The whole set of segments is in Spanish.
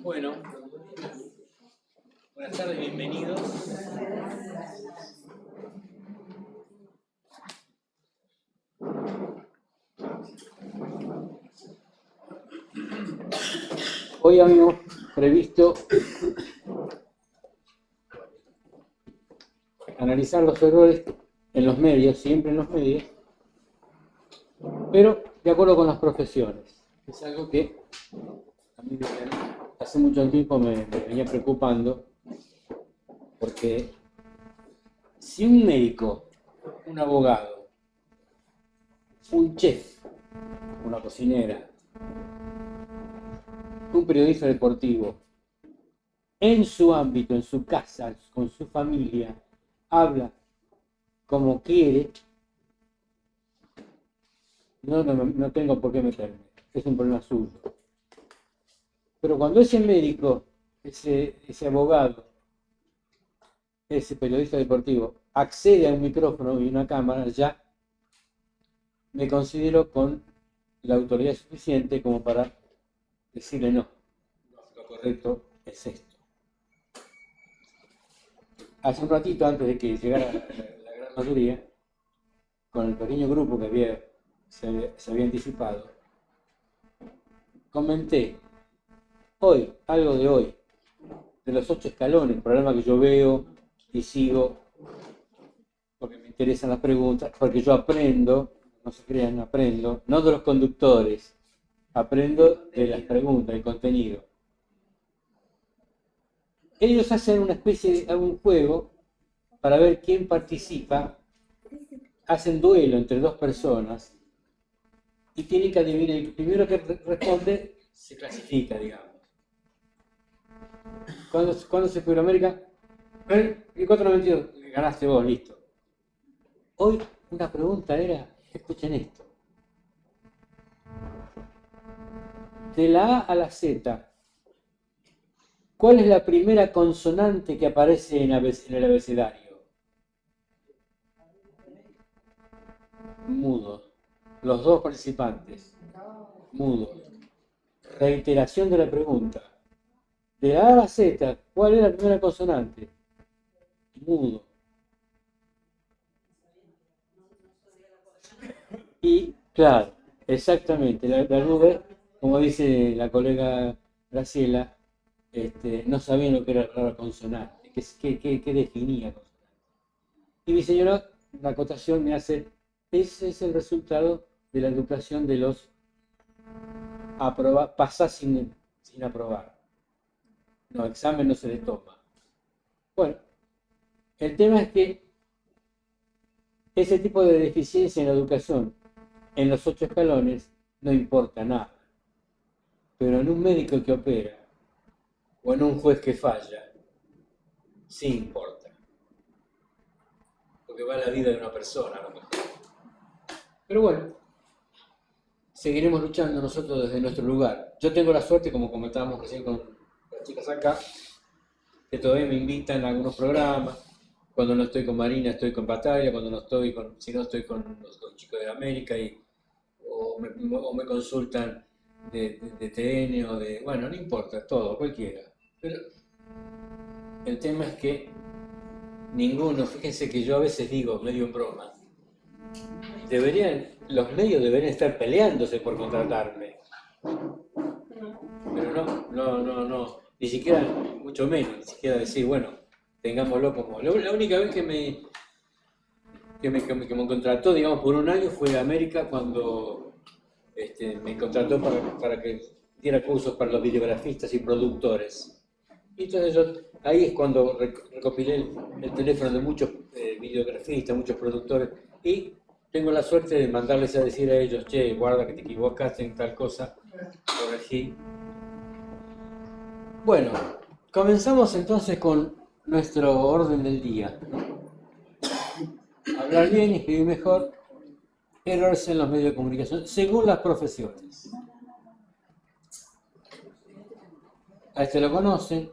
Bueno, buenas tardes, bienvenidos. Hoy habíamos previsto analizar los errores en los medios, siempre en los medios, pero de acuerdo con las profesiones. Es algo que a mí hace mucho tiempo me venía preocupando, porque si un médico, un abogado, un chef, una cocinera, un periodista deportivo, en su ámbito, en su casa, con su familia, habla como quiere, no tengo por qué meterme, es un problema suyo. Pero cuando ese médico, ese abogado, ese periodista deportivo accede a un micrófono y una cámara, ya me considero con la autoridad suficiente como para decirle no, lo correcto es esto. Hace un ratito, antes de que llegara la gran mayoría, con el pequeño grupo que se había anticipado, comenté algo de hoy, de los 8 escalones, el programa que yo veo y sigo, porque me interesan las preguntas, porque yo aprendo, no se crean, aprendo, no de los conductores, aprendo de las preguntas, del contenido. Ellos hacen una especie de un juego para ver quién participa, hacen duelo entre 2 personas y tienen que adivinar, el primero que responde se clasifica, digamos. ¿Cuándo se fue a América? Y 4.92, ganaste vos, listo. Hoy una pregunta era, escuchen esto. De la A a la Z, ¿cuál es la primera consonante que aparece en el abecedario? Mudo. Los dos participantes. Mudo. Reiteración de la pregunta. De la A a la Z, ¿cuál es la primera consonante? Mudo. Y, claro, exactamente, la nube, como dice la colega Graciela, no sabían lo que era la consonante, qué definía consonante. Y mi señora, la acotación me hace, ese es el resultado de la educación de los pasar sin aprobar. No, examen no se le toma. Bueno, el tema es que ese tipo de deficiencia en la educación, en los 8 escalones, no importa nada. Pero en un médico que opera, o en un juez que falla, sí importa. Porque va la vida de una persona a lo mejor. Pero bueno, seguiremos luchando nosotros desde nuestro lugar. Yo tengo la suerte, como comentábamos recién con las chicas acá, que todavía me invitan a algunos programas. Cuando no estoy con Marina, estoy con Batalla. Cuando no estoy si no estoy con los chicos de América, o me consultan de TN o de... Bueno, no importa, todo, cualquiera. Pero el tema es que ninguno, fíjense que yo a veces digo, medio en broma, los medios deberían estar peleándose por contratarme. Pero no, ni siquiera, mucho menos, ni siquiera decir, bueno, tengámoslo como... La única vez que me contrató, digamos, por un año fue América cuando me contrató para que diera cursos para los videografistas y productores. Y entonces ahí es cuando recopilé el teléfono de muchos videografistas, muchos productores, y tengo la suerte de mandarles a decir a ellos, che, guarda que te equivocaste en tal cosa, corregí. Bueno, comenzamos entonces con nuestro orden del día. Hablar bien y escribir mejor, errores en los medios de comunicación, según las profesiones. A este lo conocen.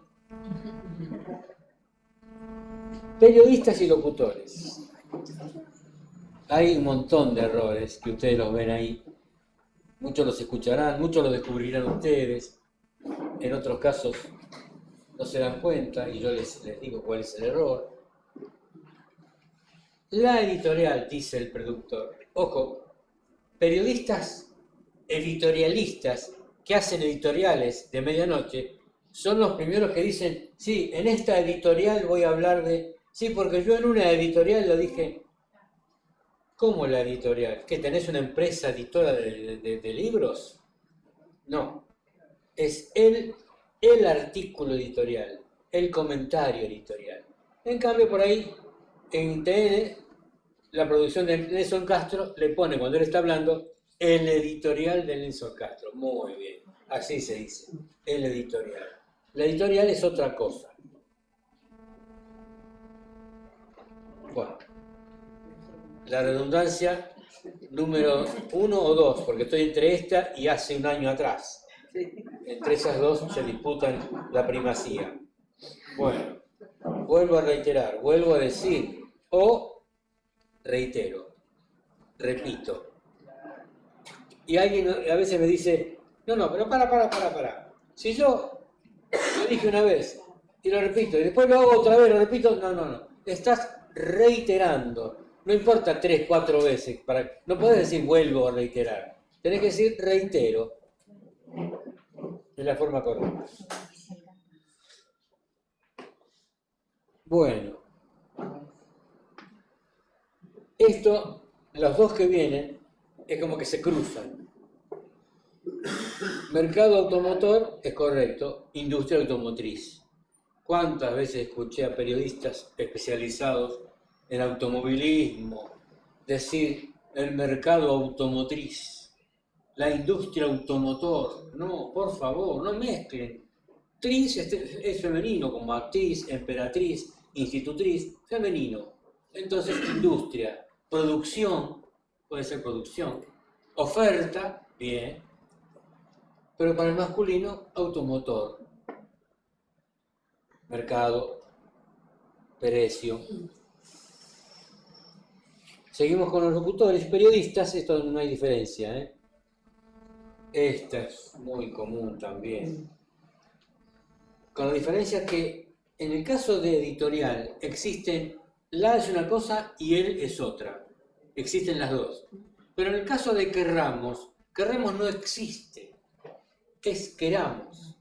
Periodistas y locutores. Hay un montón de errores que ustedes los ven ahí. Muchos los escucharán, muchos los descubrirán ustedes. En otros casos no se dan cuenta y yo les digo cuál es el error. La editorial, dice el productor. Ojo, periodistas editorialistas que hacen editoriales de medianoche son los primeros que dicen, sí, en esta editorial voy a hablar de... Sí, porque yo en una editorial lo dije... ¿Cómo la editorial? ¿Que tenés una empresa editora de libros? No, es el artículo editorial, el comentario editorial. En cambio, por ahí, en TN, la producción de Nelson Castro le pone, cuando él está hablando, el editorial de Nelson Castro. Muy bien, así se dice, el editorial. La editorial es otra cosa. Bueno, la redundancia número 1 o 2, porque estoy entre esta y hace un año atrás. Entre esas dos se disputan la primacía. Bueno, vuelvo a reiterar, vuelvo a decir, o reitero, repito. Y alguien a veces me dice, no, pero para. Si yo lo dije una vez y lo repito, y después lo hago otra vez, lo repito, no. Estás reiterando. No importa 3, 4 veces. No puedes decir vuelvo a reiterar. Tenés que decir reitero. Es la forma correcta. Bueno. Esto, los dos que vienen, es como que se cruzan. Mercado automotor es correcto, industria automotriz. ¿Cuántas veces escuché a periodistas especializados en automovilismo decir el mercado automotriz, la industria automotor? No, por favor, no mezclen. Tris es femenino, como actriz, emperatriz, institutriz, femenino. Entonces, industria, producción, puede ser producción, oferta, bien, pero para el masculino, automotor, mercado, precio. Seguimos con los locutores, periodistas, esto no hay diferencia, ¿eh? Esta es muy común también. Con la diferencia que en el caso de editorial existen, la es una cosa y él es otra. Existen las dos. Pero en el caso de querramos no existe. Es queramos.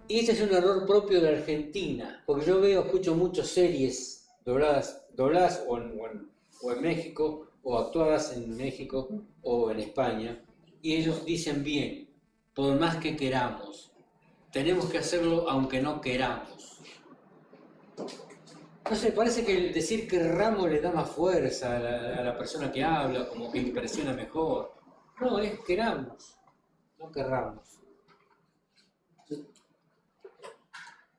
Y este es un error propio de Argentina, porque yo escucho muchas series dobladas o en México, o actuadas en México o en España, y ellos dicen bien, por más que queramos, tenemos que hacerlo aunque no queramos. No sé, parece que el decir querramos le da más fuerza a la persona que habla, como que impresiona mejor. No, es queramos, no querramos.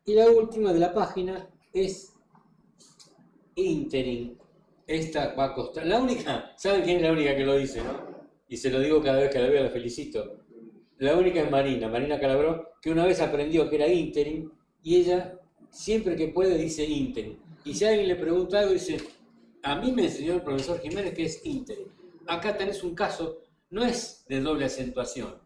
Y la última de la página es ínterin. Esta va a costar. La única, ¿saben quién es la única que lo dice, no? Y se lo digo cada vez que la veo, la felicito. La única es Marina Calabró, que una vez aprendió que era ínterin y ella siempre que puede dice ínterin. Y si alguien le pregunta algo, dice, a mí me enseñó el profesor Jiménez que es ínterin. Acá tenés un caso, no es de doble acentuación,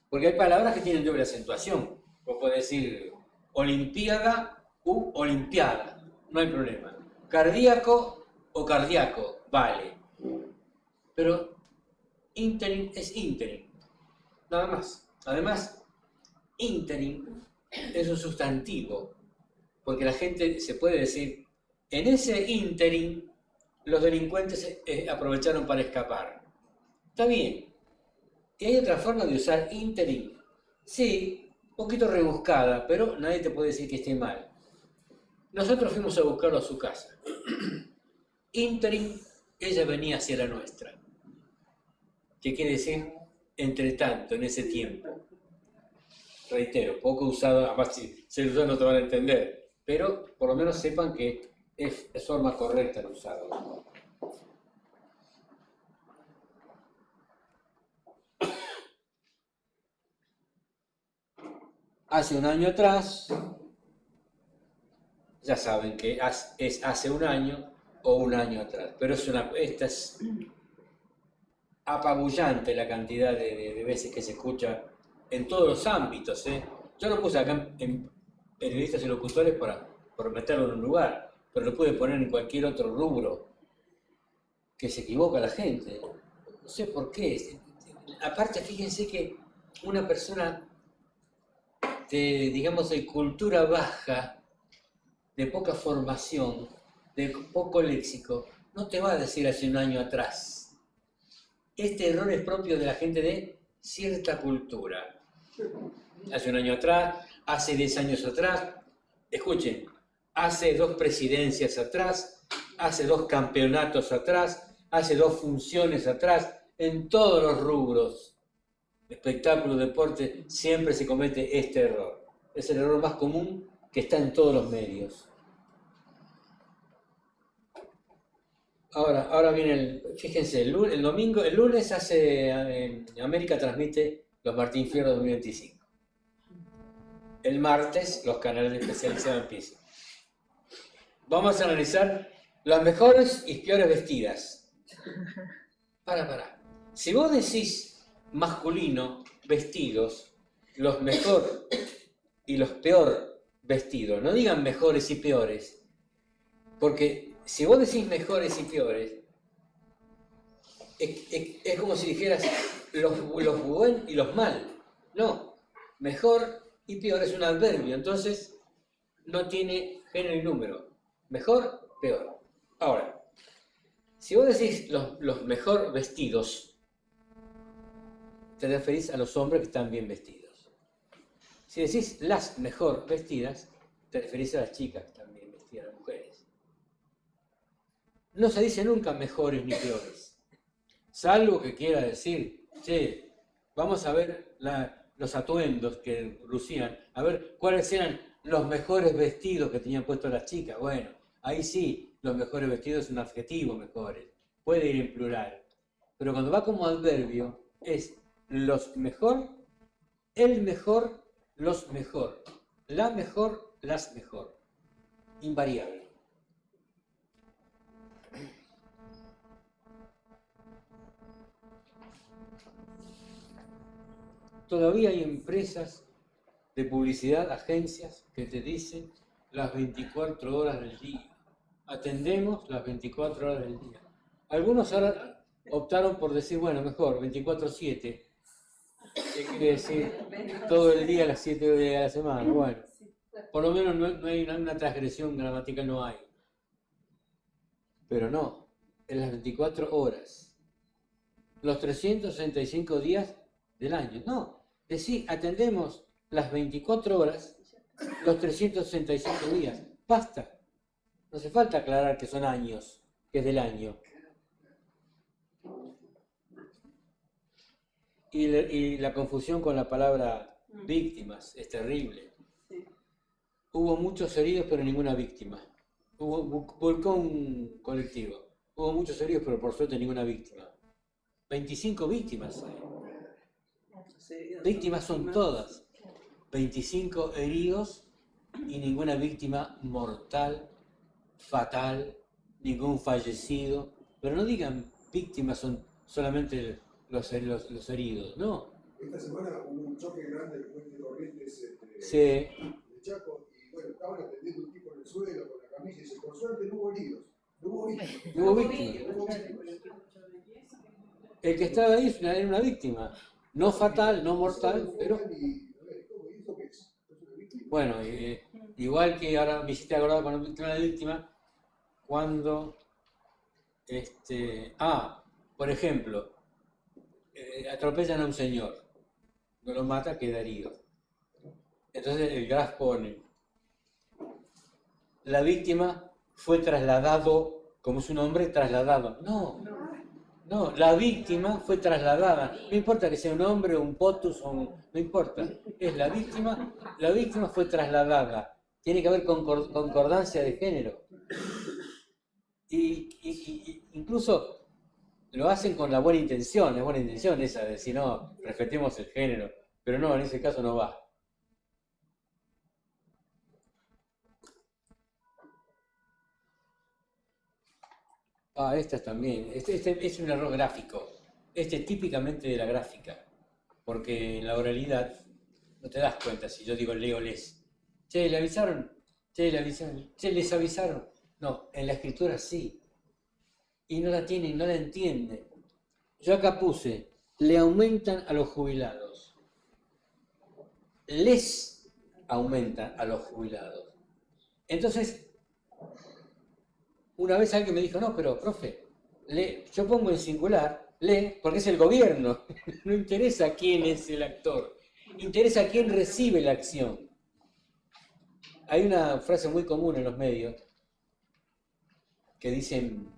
porque hay palabras que tienen doble acentuación. Vos podés decir olimpiada u olimpiada, no hay problema. Cardíaco o cardíaco, vale. Pero ínterin es ínterin, nada más. Además, ínterin es un sustantivo, porque la gente se puede decir, en ese ínterin los delincuentes aprovecharon para escapar. Está bien. ¿Y hay otra forma de usar ínterin? Sí, un poquito rebuscada, pero nadie te puede decir que esté mal. Nosotros fuimos a buscarlo a su casa. Ínterin, ella venía hacia la nuestra. ¿Qué quiere decir? Entre tanto, en ese tiempo. Reitero, poco usado, además si se lo usan no te van a entender, pero por lo menos sepan que es forma correcta de usarlo. Hace un año atrás, ya saben que es hace un año o un año atrás, pero esta es apabullante la cantidad de veces que se escucha en todos los ámbitos. Yo lo puse acá en periodistas y locutores por meterlo en un lugar, pero lo pude poner en cualquier otro rubro que se equivoca la gente. No sé por qué. Aparte, fíjense que una persona digamos, de cultura baja, de poca formación, de poco léxico, no te va a decir hace un año atrás. Este error es propio de la gente de cierta cultura. Hace un año atrás, hace 10 años atrás, escuchen, hace 2 presidencias atrás, hace 2 campeonatos atrás, hace 2 funciones atrás, en todos los rubros, espectáculo, deporte, siempre se comete este error. Es el error más común que está en todos los medios. Ahora viene fíjense, el lunes América transmite los Martín Fierro 2025. El martes los canales especializados empiezan. Vamos a analizar las mejores y peores vestidas. Para. Si vos decís masculino, vestidos, los mejor y los peor vestidos, no digan mejores y peores, porque si vos decís mejores y peores, es como si dijeras los buen y los mal. No, mejor y peor es un adverbio, entonces no tiene género y número. Mejor, peor. Ahora, si vos decís los mejor vestidos, te referís a los hombres que están bien vestidos. Si decís las mejor vestidas, te referís a las chicas que están bien vestidas, las mujeres. No se dice nunca mejores ni peores. Salvo que quiera decir, che, vamos a ver los atuendos que lucían, a ver cuáles eran los mejores vestidos que tenían puestos las chicas. Bueno, ahí sí, los mejores vestidos es un adjetivo mejores. Puede ir en plural. Pero cuando va como adverbio, es los mejor, el mejor, los mejor, la mejor, las mejor. Invariable. Todavía hay empresas de publicidad, agencias, que te dicen las 24 horas del día. Atendemos las 24 horas del día. Algunos ahora optaron por decir, bueno, mejor, 24/7. ¿Qué quiere decir? Todo el día, las 7 días de la semana. Bueno, por lo menos no hay una transgresión gramatical, no hay. Pero no, en las 24 horas. Los 365 días del año. No, decir, atendemos las 24 horas, los 365 días. Basta. No hace falta aclarar que son años, que es del año. Y la confusión con la palabra víctimas es terrible. Hubo muchos heridos, pero ninguna víctima. Hubo volcón colectivo. Hubo muchos heridos, pero por suerte ninguna víctima. 25 víctimas hay. Víctimas son todas. 25 heridos y ninguna víctima mortal, fatal, ningún fallecido. Pero no digan víctimas son solamente los heridos, no. Esta semana hubo un choque grande en el puente de Corrientes Sí. de Chaco y bueno, estaban atendiendo un tipo en el suelo con la camilla y dice, por suerte no hubo heridos, no hubo víctimas. No hubo víctimas. El que estaba ahí era una víctima. No fatal, no mortal, pero... Bueno, igual que ahora me hiciste acordar con una víctima, cuando, por ejemplo, atropellan a un señor, no lo mata, queda herido. Entonces el Graf pone, la víctima fue trasladado, como su nombre, trasladado. No, la víctima fue trasladada. No importa que sea un hombre, un potus, no importa. Es la víctima fue trasladada. Tiene que haber concordancia de género. Y incluso lo hacen con la buena intención, es buena intención esa de decir, no, respetemos el género. Pero no, en ese caso no va. Estas también. Este es un error gráfico. Este es típicamente de la gráfica. Porque en la oralidad no te das cuenta si yo digo leo, les. Che, ¿le avisaron? Che, ¿le avisaron? Che, ¿les avisaron? No, en la escritura sí. Y no la tienen, no la entienden. Yo acá puse, le aumentan a los jubilados. Les aumentan a los jubilados. Entonces, una vez alguien me dijo, no, pero, profe, yo pongo en singular, porque es el gobierno. No interesa quién es el actor, interesa quién recibe la acción. Hay una frase muy común en los medios que dicen,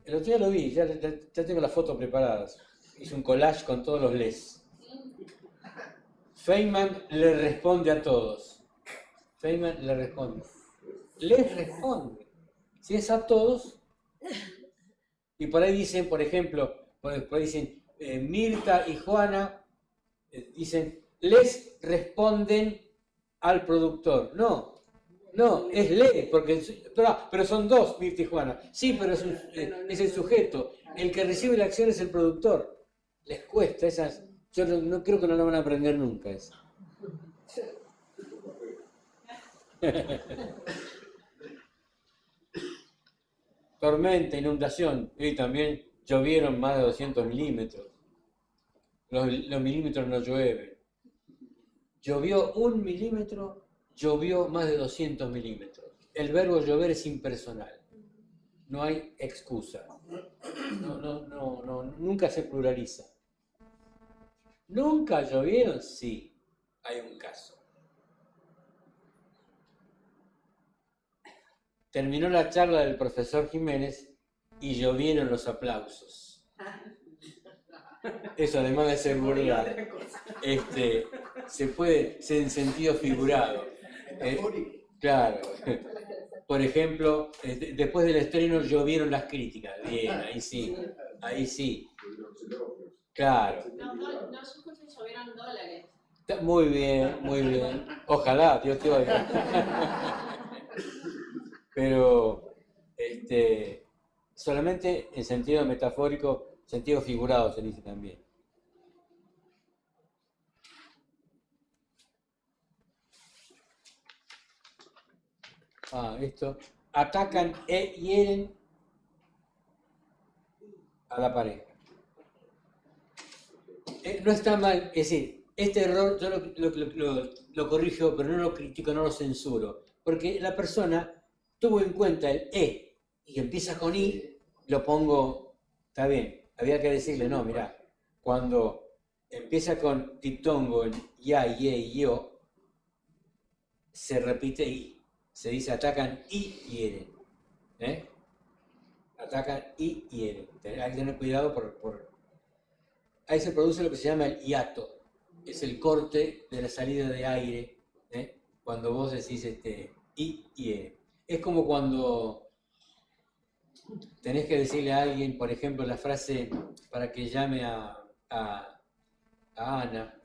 el otro día lo vi, ya tengo las fotos preparadas, hice un collage con todos los les. Feynman le responde a todos. Feynman le responde. Les responde. Si es a todos, y por ahí dicen, por ejemplo, por ahí dicen, Mirta y Juana, dicen, les responden al productor. No, es le, pero son dos, Mirta y Juana. Sí, pero es el sujeto. El que recibe la acción es el productor. Les cuesta esas, yo no creo que no lo van a aprender nunca eso. Tormenta, inundación, y también llovieron más de 200 milímetros. Los milímetros no llueven. Llovió 1 milímetro, llovió más de 200 milímetros. El verbo llover es impersonal. No hay excusa. Nunca se pluraliza. ¿Nunca llovieron? Sí, hay un caso. Terminó la charla del profesor Jiménez y llovieron los aplausos. Eso además de ser vulgar, se puede, en sentido figurado. Metafórico. Claro. Por ejemplo, después del estreno llovieron las críticas. Bien, ahí sí. Ahí sí. Los elogios. Claro. No, yo escuché llovieron dólares. Muy bien, muy bien. Ojalá, Dios te oiga. Pero solamente en sentido metafórico, sentido figurado se dice también. Esto. Atacan e hieren a la pareja. No está mal, es decir, este error yo lo corrijo, pero no lo critico, no lo censuro, porque la persona tuvo en cuenta el e y que empieza con i, lo pongo, está bien, había que decirle, no, mirá, cuando empieza con diptongo en ya, ye, yo, se repite i, se dice atacan y hieren, atacan y hieren, hay que tener cuidado ahí se produce lo que se llama el hiato, es el corte de la salida de aire, cuando vos decís y. Es como cuando tenés que decirle a alguien, por ejemplo, la frase para que llame a Ana,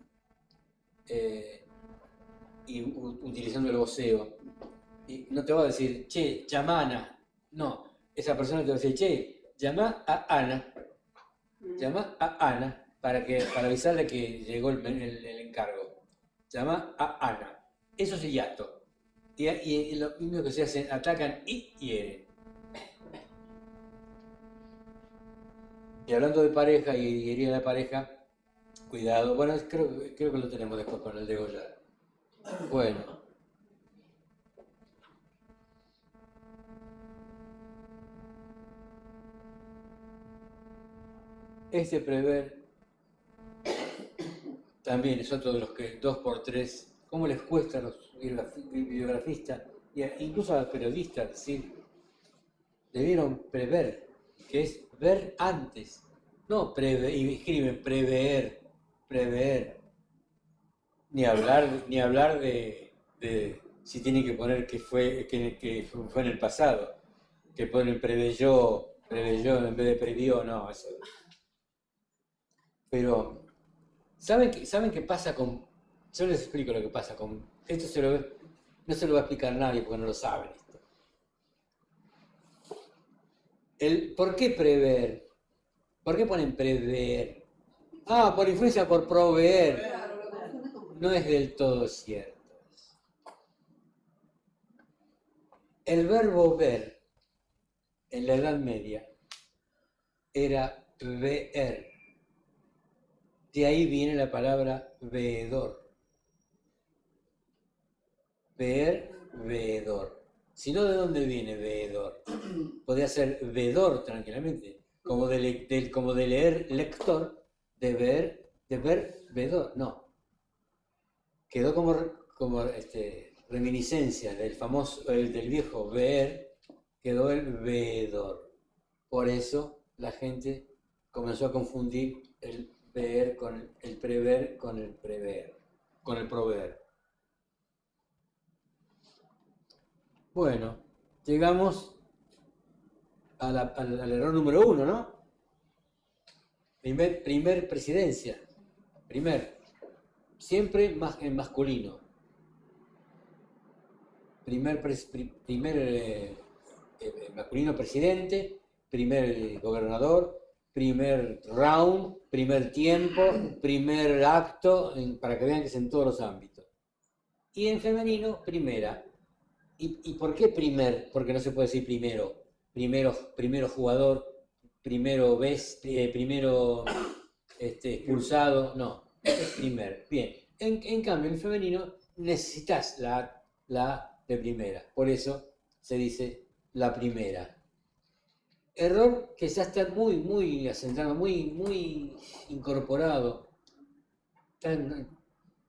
y utilizando el voceo. Y no te va a decir, che, llama a Ana. No, esa persona te va a decir, che, llama a Ana. Llama a Ana. Para avisarle que llegó el encargo. Llama a Ana. Eso es el hiato. Y lo mismo que se hacen, atacan y hieren. Y hablando de pareja y herir a la pareja, cuidado. Bueno, creo que lo tenemos después con el degollar. Bueno. Este prever también es otro de los que 2x3, ¿cómo les cuesta a los bibliografistas e incluso a los periodistas decir, debieron prever, que es ver antes, no prever, y escriben prever, ni hablar de si tienen que poner que fue en el pasado, que ponen preveyó en vez de previó, no, eso. Pero ¿Saben qué pasa con...? Yo les explico lo que pasa con... Esto no se lo va a explicar a nadie porque no lo saben esto. ¿Por qué prever? ¿Por qué ponen prever? Por influencia por proveer. No es del todo cierto. El verbo ver en la Edad Media era ver. De ahí viene la palabra veedor. Ver, veedor. Si no, ¿de dónde viene veedor? Podría ser vedor tranquilamente. Como de leer, lector, de ver, vedor. No. Quedó como reminiscencia del famoso, del viejo ver, quedó el veedor. Por eso la gente comenzó a confundir el ver con el prever con el prever, con el proveer. Bueno, llegamos al error número 1, ¿no? Primer presidencia. Siempre en masculino. Primer masculino presidente, primer gobernador, primer round, primer tiempo, primer acto, para que vean que es en todos los ámbitos. Y en femenino, primera. ¿Y por qué primer? Porque no se puede decir primero. Primero jugador, primero primero expulsado, no. Es primer. Bien. En cambio, en femenino necesitas la de primera. Por eso se dice la primera. Error que ya está muy asentado, muy incorporado,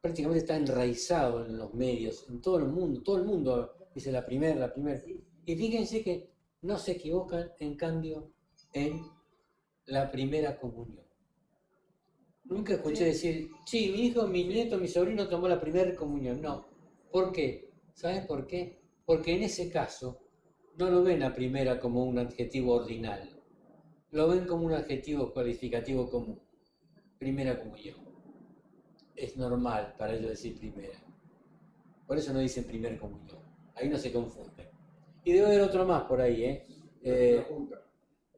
prácticamente está enraizado en los medios, en todo el mundo dice la primera. Y fíjense que no se equivocan, en cambio, en la primera comunión. Nunca escuché decir, sí, mi hijo, mi nieto, mi sobrino tomó la primera comunión. No. ¿Por qué? ¿Sabes por qué? Porque en ese caso no lo ven a primera como un adjetivo ordinal, lo ven como un adjetivo cualificativo común. Primera comunión. Es normal para ellos decir primera. Por eso no dicen primer comunión. Ahí no se confunden. Y debe haber otro más por ahí, ¿eh? La junta.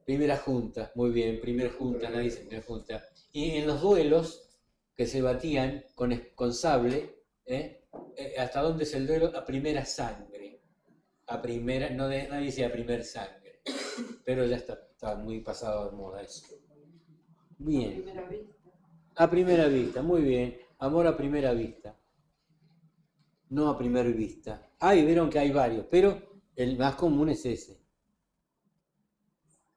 Primera junta, muy bien, primer junta, nadie dice primera junta. Y en los duelos que se batían con sable, ¿hasta dónde es el duelo? A primera sangre. A primera, no nadie dice a primer sangre. Pero ya está muy pasado de moda eso. Bien. Primera vista. A primera vista, muy bien. Amor a primera vista. No a primera vista. Ahí vieron que hay varios, pero el más común es ese.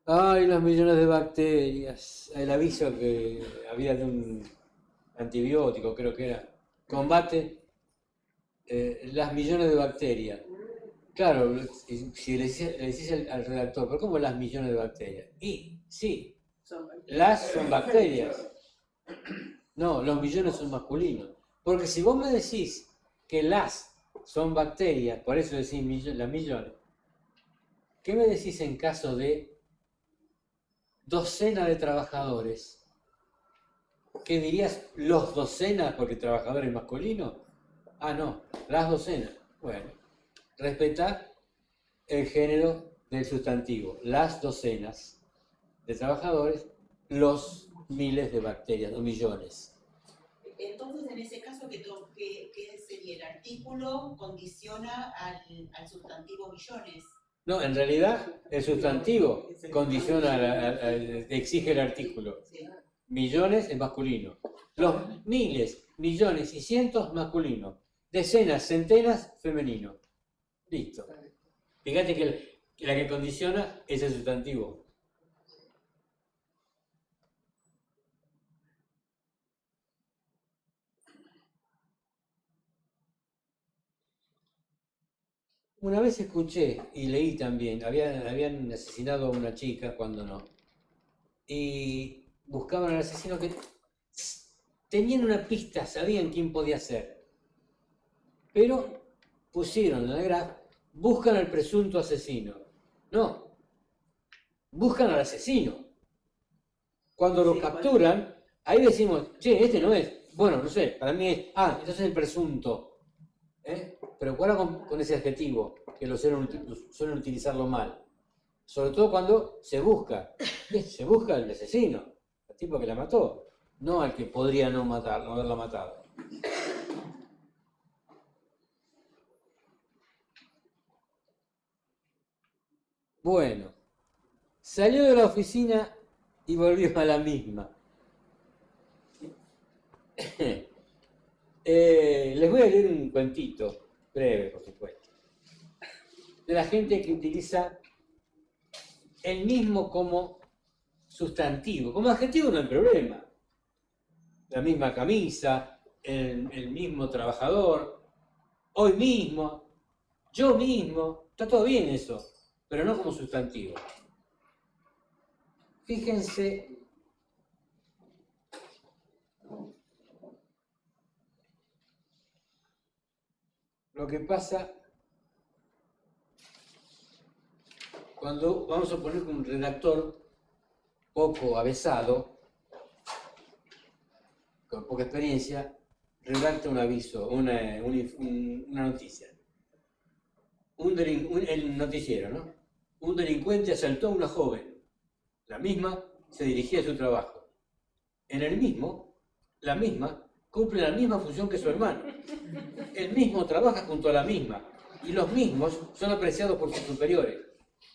Ay, los millones de bacterias. El aviso que había de un antibiótico, creo que era. Combate las millones de bacterias. Claro, si le decís al redactor, ¿pero cómo las millones de bacterias? Y sí, las son bacterias. No, los millones son masculinos. Porque si vos me decís que las son bacterias, por eso decís las millones, ¿qué me decís en caso de docena de trabajadores? ¿Qué dirías? ¿Los docenas porque trabajadores masculinos? Ah, no, las docenas. Bueno, respetá el género del sustantivo. Las docenas de trabajadores, los miles de bacterias, o millones. Entonces, en ese caso, ¿qué sería? El artículo condiciona al sustantivo millones. No, en realidad el sustantivo condiciona, exige el artículo. Sí. Millones es masculino. Los miles, millones y cientos masculino. Decenas, centenas femenino. Listo. Fíjate que la que condiciona es el sustantivo. Una vez escuché y leí también, habían asesinado a una chica, cuando no, y buscaban al asesino que tenían una pista, sabían quién podía ser, pero pusieron en la graf, buscan al presunto asesino. No, buscan al asesino. Cuando lo capturan, ahí decimos, che, este no es, bueno, no sé, para mí es, entonces el presunto. Pero cuidado con ese adjetivo, que lo suelen utilizarlo mal. Sobre todo cuando se busca al asesino, al tipo que la mató, no al que podría no haberla matado. Bueno, salió de la oficina y volvió a la misma. Les voy a leer un cuentito, breve por supuesto, de la gente que utiliza el mismo como sustantivo. Como adjetivo no hay problema. La misma camisa, el mismo trabajador, hoy mismo, yo mismo, está todo bien eso, pero no como sustantivo. Fíjense lo que pasa cuando vamos a poner que un redactor poco avesado, con poca experiencia, redacta un aviso, una noticia. El noticiero, ¿no? Un delincuente asaltó a una joven. La misma se dirigía a su trabajo. En el mismo, la misma cumple la misma función que su hermano. El mismo trabaja junto a la misma. Y los mismos son apreciados por sus superiores.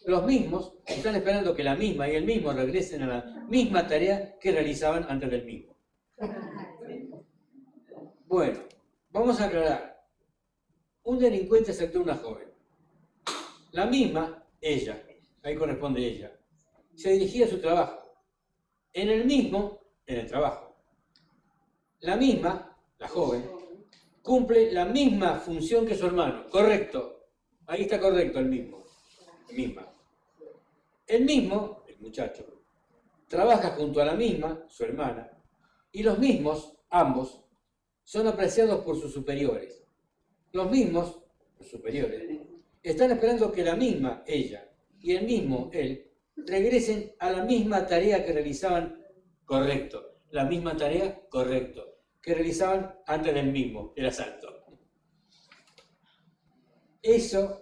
Los mismos están esperando que la misma y el mismo regresen a la misma tarea que realizaban antes del mismo. Bueno, vamos a aclarar. Un delincuente asaltó a una joven. La misma, ella, ahí corresponde ella, se dirigía a su trabajo. En el mismo, en el trabajo. La misma, la joven, cumple la misma función que su hermano. Correcto. Ahí está correcto el mismo. Misma. El mismo, el muchacho, trabaja junto a la misma, su hermana, y los mismos, ambos, son apreciados por sus superiores. Los mismos los superiores, están esperando que la misma ella y el mismo él regresen a la misma tarea que realizaban, correcto, la misma tarea, correcto, que realizaban antes del mismo, el asalto. Eso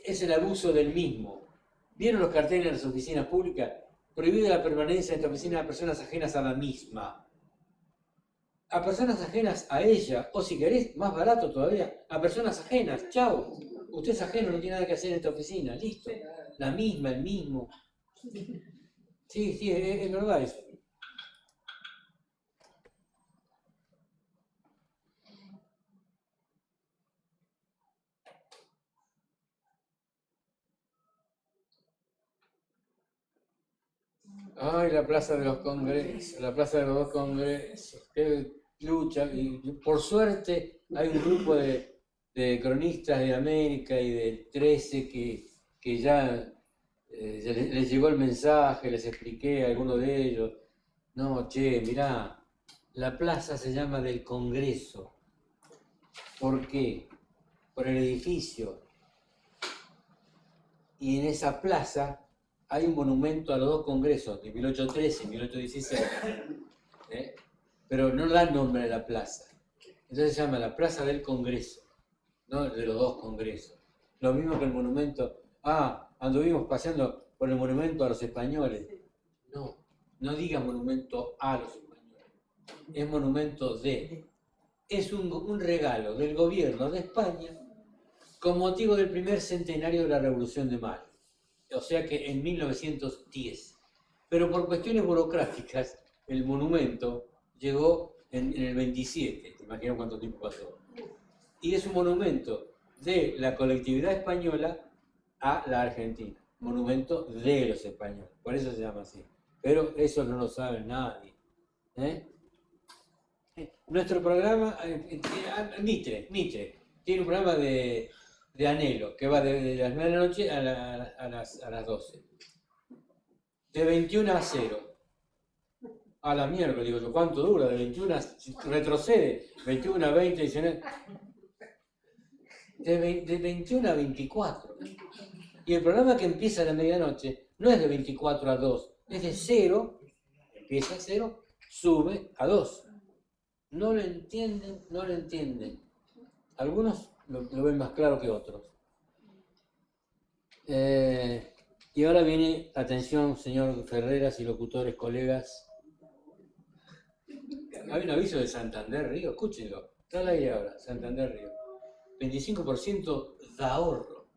es el abuso del mismo. ¿Vieron los carteles en las oficinas públicas? Prohibida la permanencia en esta oficina a personas ajenas a la misma. A personas ajenas a ella, o si querés, más barato todavía, a personas ajenas. Chao. Usted es ajeno, no tiene nada que hacer en esta oficina. Listo. La misma, el mismo. Sí, sí, es verdad eso. Ay, la Plaza de los Congresos, la Plaza de los dos Congresos, qué lucha. Y por suerte hay un grupo de cronistas de América y del 13 que ya les llegó el mensaje, les expliqué a alguno de ellos. No, che, mirá, la plaza se llama del Congreso. ¿Por qué? Por el edificio. Y en esa plaza hay un monumento a los dos congresos, de 1813 y 1816, pero no da nombre a la plaza. Entonces se llama la Plaza del Congreso, no de los dos congresos. Lo mismo que el monumento, anduvimos paseando por el monumento a los españoles. No, no diga monumento a los españoles, es monumento de. Es un regalo del gobierno de España con motivo del primer centenario de la Revolución de Mayo. O sea que en 1910. Pero por cuestiones burocráticas, el monumento llegó en el 27. ¿Te imaginas cuánto tiempo pasó? Y es un monumento de la colectividad española a la Argentina. Monumento de los españoles. Por eso se llama así. Pero eso no lo sabe nadie. Nuestro programa, Mitre, tiene un programa de Anhelo, que va de las 9 de la noche a las 12. De 21 a 0. A la mierda, digo yo, ¿cuánto dura? De 21 a... retrocede. 21 a 20, 19... De 21 a 24. Y el programa que empieza a la medianoche no es de 24 a 2, es de 0, empieza a 0, sube a 2. No lo entienden, no lo entienden. Algunos lo ven más claro que otros. Y ahora viene, atención, señor Ferreras y locutores, colegas. Hay un aviso de Santander Río, escúchenlo. Está al aire ahora, Santander Río. 25% de ahorro.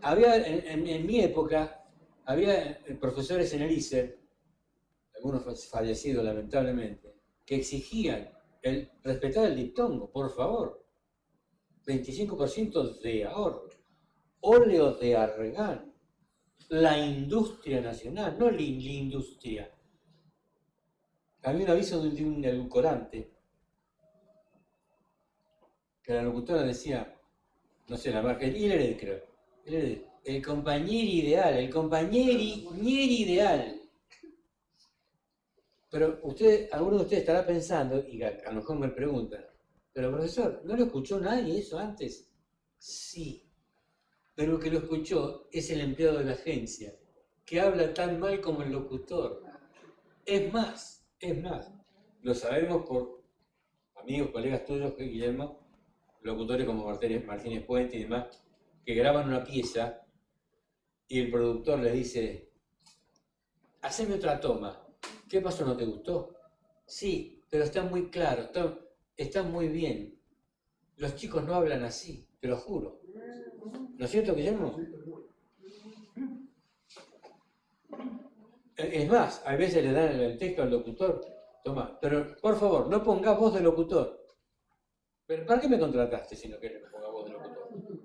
Había, en mi época, había profesores en el ISER, algunos fallecidos lamentablemente, que exigían respetar el diptongo, por favor. 25% de ahorro. Óleo de argán. La industria nacional, no la industria. Había un aviso de un edulcorante que la locutora decía, no sé, la marca, el creo. El compañero ideal, el compañero ideal. Pero alguno de ustedes estará pensando, y a lo mejor me preguntan, pero profesor, ¿no lo escuchó nadie eso antes? Sí, pero el que lo escuchó es el empleado de la agencia, que habla tan mal como el locutor. Es más, lo sabemos por amigos, colegas tuyos, Guillermo, locutores como Martínez Puente y demás, que graban una pieza y el productor les dice, haceme otra toma. ¿Qué pasó? ¿No te gustó? Sí, pero está muy claro, está muy bien. Los chicos no hablan así, te lo juro. ¿No es cierto, Guillermo? Es más, a veces le dan el texto al locutor. Toma, pero por favor, no pongas voz de locutor. ¿Pero para qué me contrataste si no querés que ponga voz de locutor?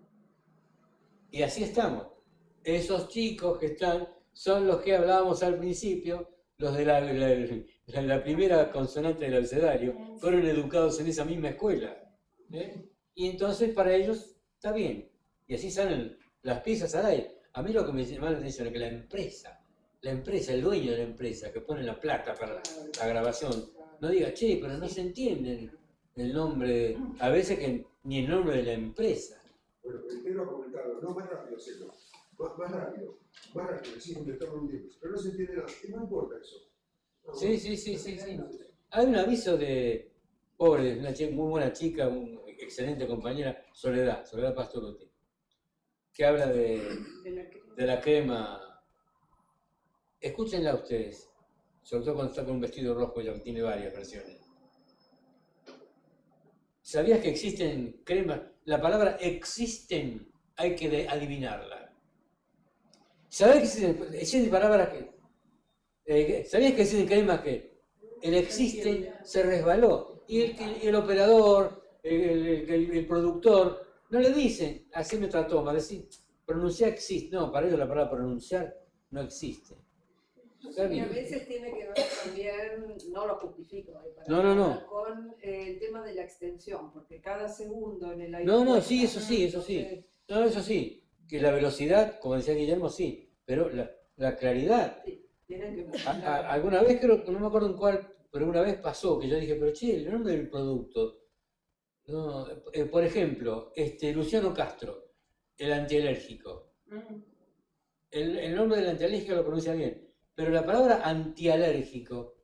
Y así estamos. Esos chicos que están son los que hablábamos al principio, los de la primera consonante del abecedario, fueron educados en esa misma escuela. Y entonces para ellos está bien. Y así salen las piezas al aire. A mí lo que me llama la atención es que la empresa, el dueño de la empresa que pone la plata para la grabación, no diga, che, pero no se entienden. el nombre, a veces que ni el nombre de la empresa. Bueno, entero a comentarlo, no más rápido hacerlo. Más rápido, sí, contestarlo un tiempo. Pero no se entiende nada, y no importa eso. No, Sí. Hay un aviso de, pobre, una muy buena chica, una excelente compañera, Soledad Pastoruti, que habla de la crema. Escúchenla ustedes, sobre todo cuando está con un vestido rojo, ya que tiene varias versiones. ¿Sabías que existen cremas? La palabra existen hay que adivinarla. ¿Sabías que existen palabras que... ¿Sabías que existen cremas que el existen se resbaló? Y el operador, el productor, no le dicen, haceme otra toma, decir, pronunciar existe. No, para ellos la palabra pronunciar no existe. Y a veces tiene que ver también, no lo justifico, para No. nada, con el tema de la extensión, porque cada segundo en el aire. No, sí, eso sí. No, eso sí, que la velocidad, como decía Guillermo, sí, pero la claridad. Sí, tienen que ver. Alguna vez creo, no me acuerdo en cuál, pero una vez pasó que yo dije, pero che, el nombre del producto. No, por ejemplo, Luciano Castro, el antialérgico. El nombre del antialérgico lo pronuncia bien, pero la palabra antialérgico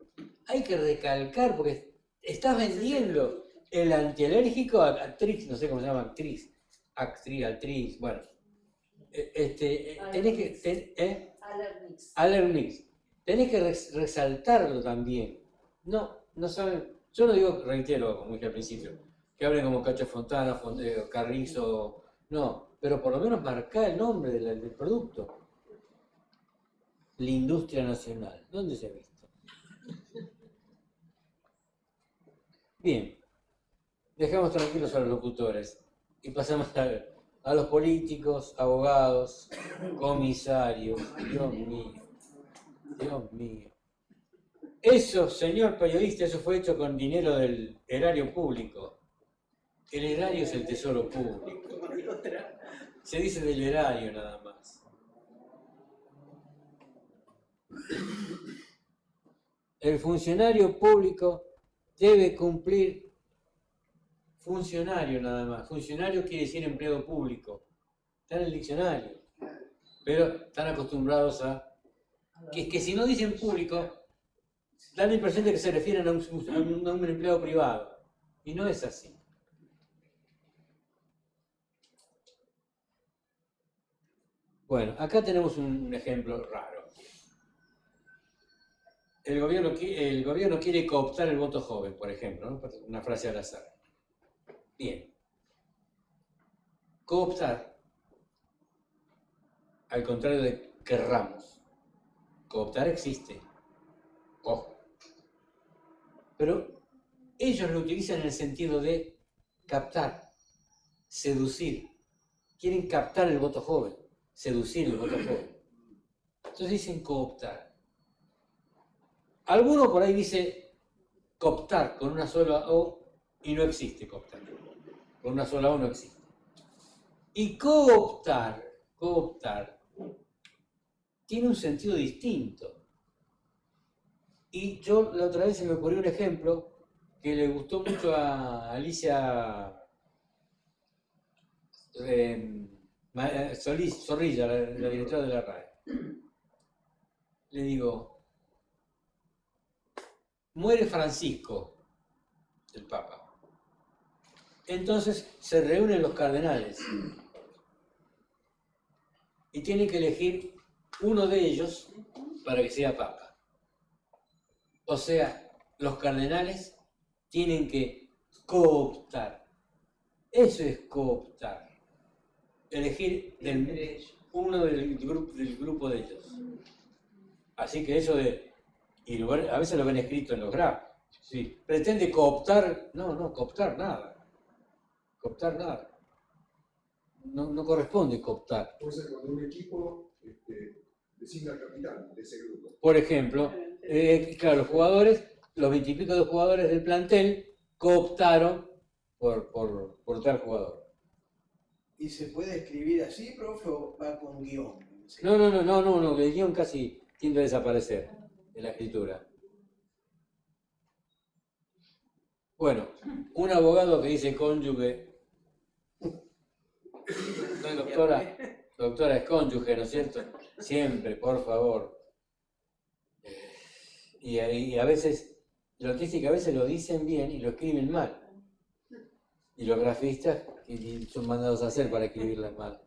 hay que recalcar porque estás vendiendo el antialérgico a actriz, no sé cómo se llama, actriz, bueno. Tenés que... Alernix. Tenés que resaltarlo también. No saben. Yo no digo, reitero, como dije al principio, que hablen como Cacho Fontana, Carrizo. No, pero por lo menos marcar el nombre del producto. La industria nacional. ¿Dónde se ha visto? Bien. Dejamos tranquilos a los locutores y pasamos a los políticos, abogados, comisarios. Dios mío. Eso, señor periodista, eso fue hecho con dinero del erario público. El erario es el tesoro público. Se dice del erario nada más. El funcionario público debe cumplir. Funcionario nada más. Funcionario quiere decir empleado público. Está en el diccionario. Pero están acostumbrados a... Que si no dicen público, dan la impresión de que se refieren a un empleado privado. Y no es así. Bueno, acá tenemos un ejemplo raro. El gobierno quiere cooptar el voto joven, por ejemplo, ¿no? Una frase al azar. Bien. Cooptar, al contrario de querramos. Cooptar existe. Ojo. Pero ellos lo utilizan en el sentido de captar, seducir. Quieren captar el voto joven, seducir el voto joven. Entonces dicen cooptar. Alguno por ahí dice cooptar con una sola O y no existe cooptar. Con una sola O no existe. Y cooptar, tiene un sentido distinto. Y yo la otra vez se me ocurrió un ejemplo que le gustó mucho a Alicia Zorrilla, la directora de la RAE. Le digo, muere Francisco, el Papa. Entonces se reúnen los cardenales y tienen que elegir uno de ellos para que sea Papa. O sea, los cardenales tienen que cooptar. Eso es cooptar. Elegir uno del grupo de ellos. Así que eso de... Y a veces lo ven escrito en los grafos. Sí. Pretende cooptar... No, cooptar nada. Cooptar nada. No corresponde cooptar. Puede ser cuando un equipo designa al capitán de ese grupo. Por ejemplo, claro, los 20 y pico de jugadores del plantel cooptaron por tal jugador. ¿Y se puede escribir así, profe, o va con guión? No, el guión casi tiende a desaparecer en la escritura. Bueno, un abogado que dice cónyuge, no, doctora, doctora es cónyuge, ¿no es cierto? Siempre, por favor. Y a veces, lo triste es que a veces lo dicen bien y lo escriben mal. Y los grafistas son mandados a hacer para escribirlas mal.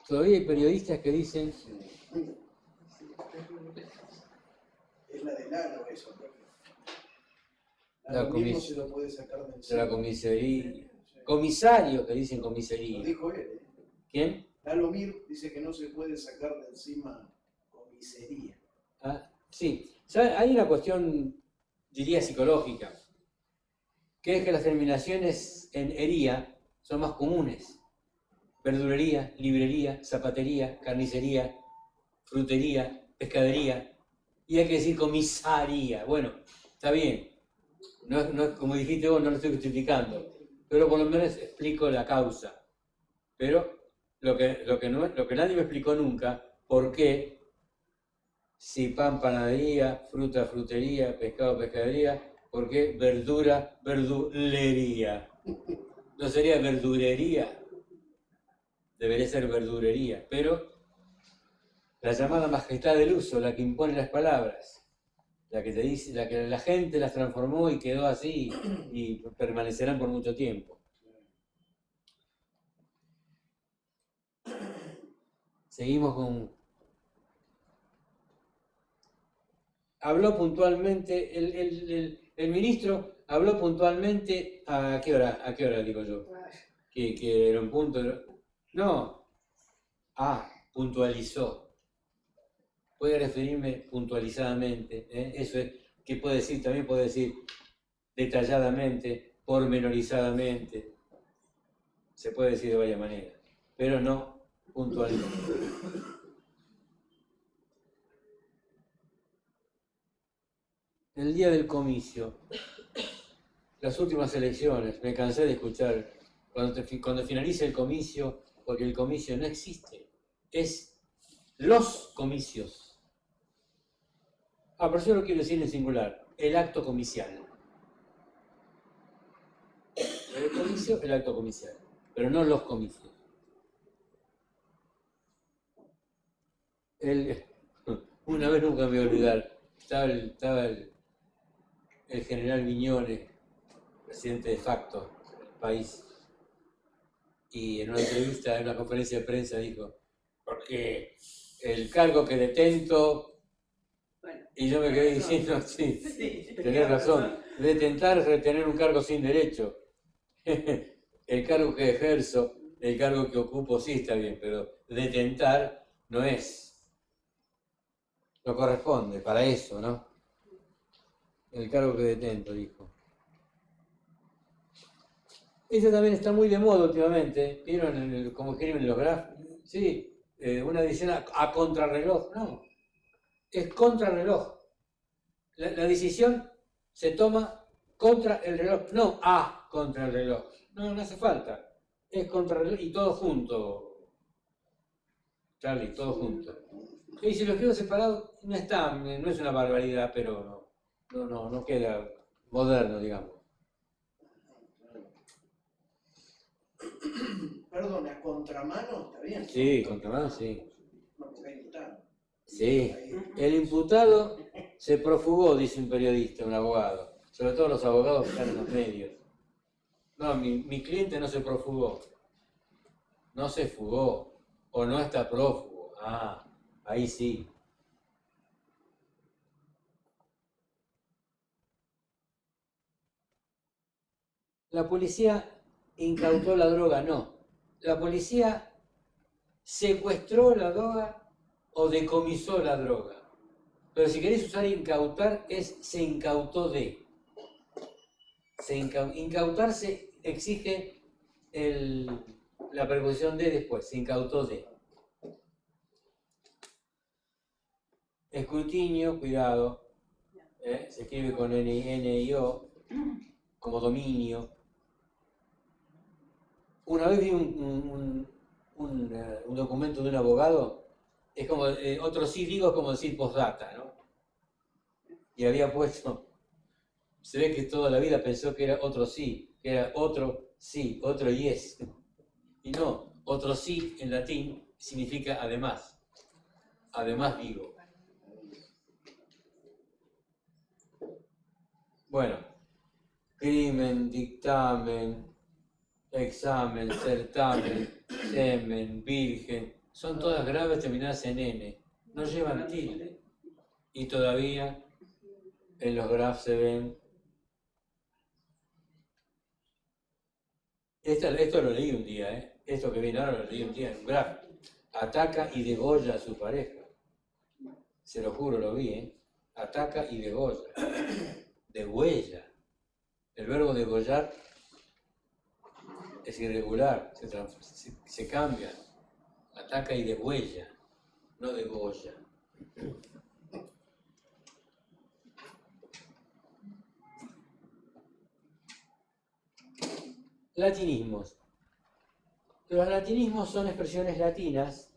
Todavía hay periodistas que dicen, Es la de Lalo eso, profe. La Lalo mismo comis- se lo puede sacar de de encima. la comisaría, comisarios que dicen Lo comisaría. dijo él. ¿Quién? Lalo Mir dice que no se puede sacar de encima comisaría. Ah, sí, hay una cuestión, diría, psicológica, que es que las terminaciones en ería son más comunes. Verdulería, librería, zapatería, carnicería, frutería, pescadería, y hay que decir comisaría. Bueno, está bien, no es como dijiste vos, no lo estoy justificando, pero por lo menos explico la causa. Pero lo que nadie me explicó nunca, por qué, si pan, panadería, fruta, frutería, pescado, pescadería, por qué verdura, verdulería. ¿No sería verdurería? Debería ser verdurería, pero la llamada majestad del uso, la que impone las palabras, la que te dice, la que la gente las transformó y quedó así y permanecerán por mucho tiempo. Seguimos con... Habló puntualmente, el ministro habló puntualmente, ¿a qué hora digo yo? Que era un punto... No, puntualizó. Puede referirme puntualizadamente, eso es, que puede decir, también puede decir detalladamente, pormenorizadamente, se puede decir de varias maneras, pero no puntualmente. El día del comicio, las últimas elecciones, me cansé de escuchar, cuando finalice el comicio, porque el comicio no existe, es los comicios. Pero yo lo quiero decir en singular, el acto comicial. El comicio, el acto comicial, pero no los comicios. Una vez nunca me voy a olvidar, estaba el general Viñones, presidente de facto del país, y en una entrevista, en una conferencia de prensa dijo, porque el cargo que detento... Y yo me quedé diciendo, sí, tenés razón, detentar es retener un cargo sin derecho. El cargo que ejerzo, el cargo que ocupo, sí está bien, pero detentar no corresponde para eso, ¿no? El cargo que detento, dijo. Eso también está muy de moda últimamente, ¿vieron cómo escriben los gráficos? Sí, una edición a contrarreloj, no. Es contrarreloj. La decisión se toma contra el reloj, no contra el reloj. No hace falta. Es contra el reloj y todo junto. Charlie, todo junto. Y si lo escribo separado, no es una barbaridad, pero no queda moderno, digamos. Perdón, ¿a contramano está bien? Sí, contramano, sí. No, porque hay imputado. Sí, el imputado se profugó, dice un periodista, un abogado, sobre todo los abogados que están en los medios. No, mi cliente no se profugó, no se fugó, o no está prófugo. Ahí sí. La policía incautó la droga, no. La policía secuestró la droga o decomisó la droga. Pero si queréis usar incautar, se incautó de. Incautarse exige la preposición de después, se incautó de. Escrutinio, cuidado, se escribe con N-I-O, como dominio. Una vez vi un documento de un abogado, es como, otro sí digo es como decir postdata, ¿no? y había puesto, se ve que toda la vida pensó que era otro sí, que era otro sí, otro yes. Y no, otro sí en latín significa además vivo. Bueno, crimen, dictamen, examen, certamen, semen, virgen, son todas graves terminadas en N, no llevan tilde. Y todavía en los grafs se ven. Esto lo leí un día, ¿eh? Esto que viene ahora lo leí un día en un graf. Ataca y degolla a su pareja. Se lo juro, lo vi, ¿eh? Ataca y degolla. Degüella. El verbo degollar es irregular, se cambia. Ataca y degüella, no degolla. Latinismos. Los latinismos son expresiones latinas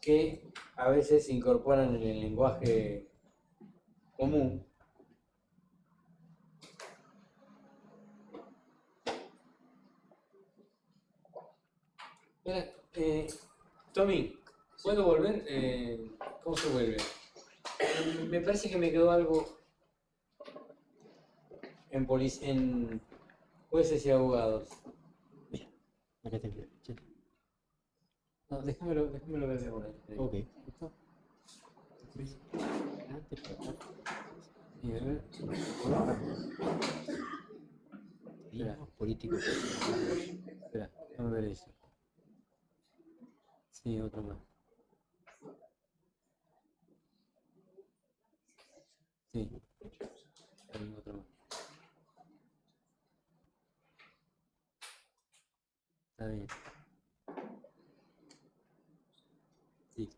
que a veces se incorporan en el lenguaje común. Tommy, ¿puedo volver? ¿Cómo se vuelve? Me parece que me quedó algo en jueces y abogados. Mira, acá te envío. Sí. No, déjamelo ver de una. Ok. ¿Listo? Adelante, para acá. Y a ver. Latinismos políticos. Espera, déjame ver eso. Sí, otro más. Sí, hay otro más. Está bien. Sí.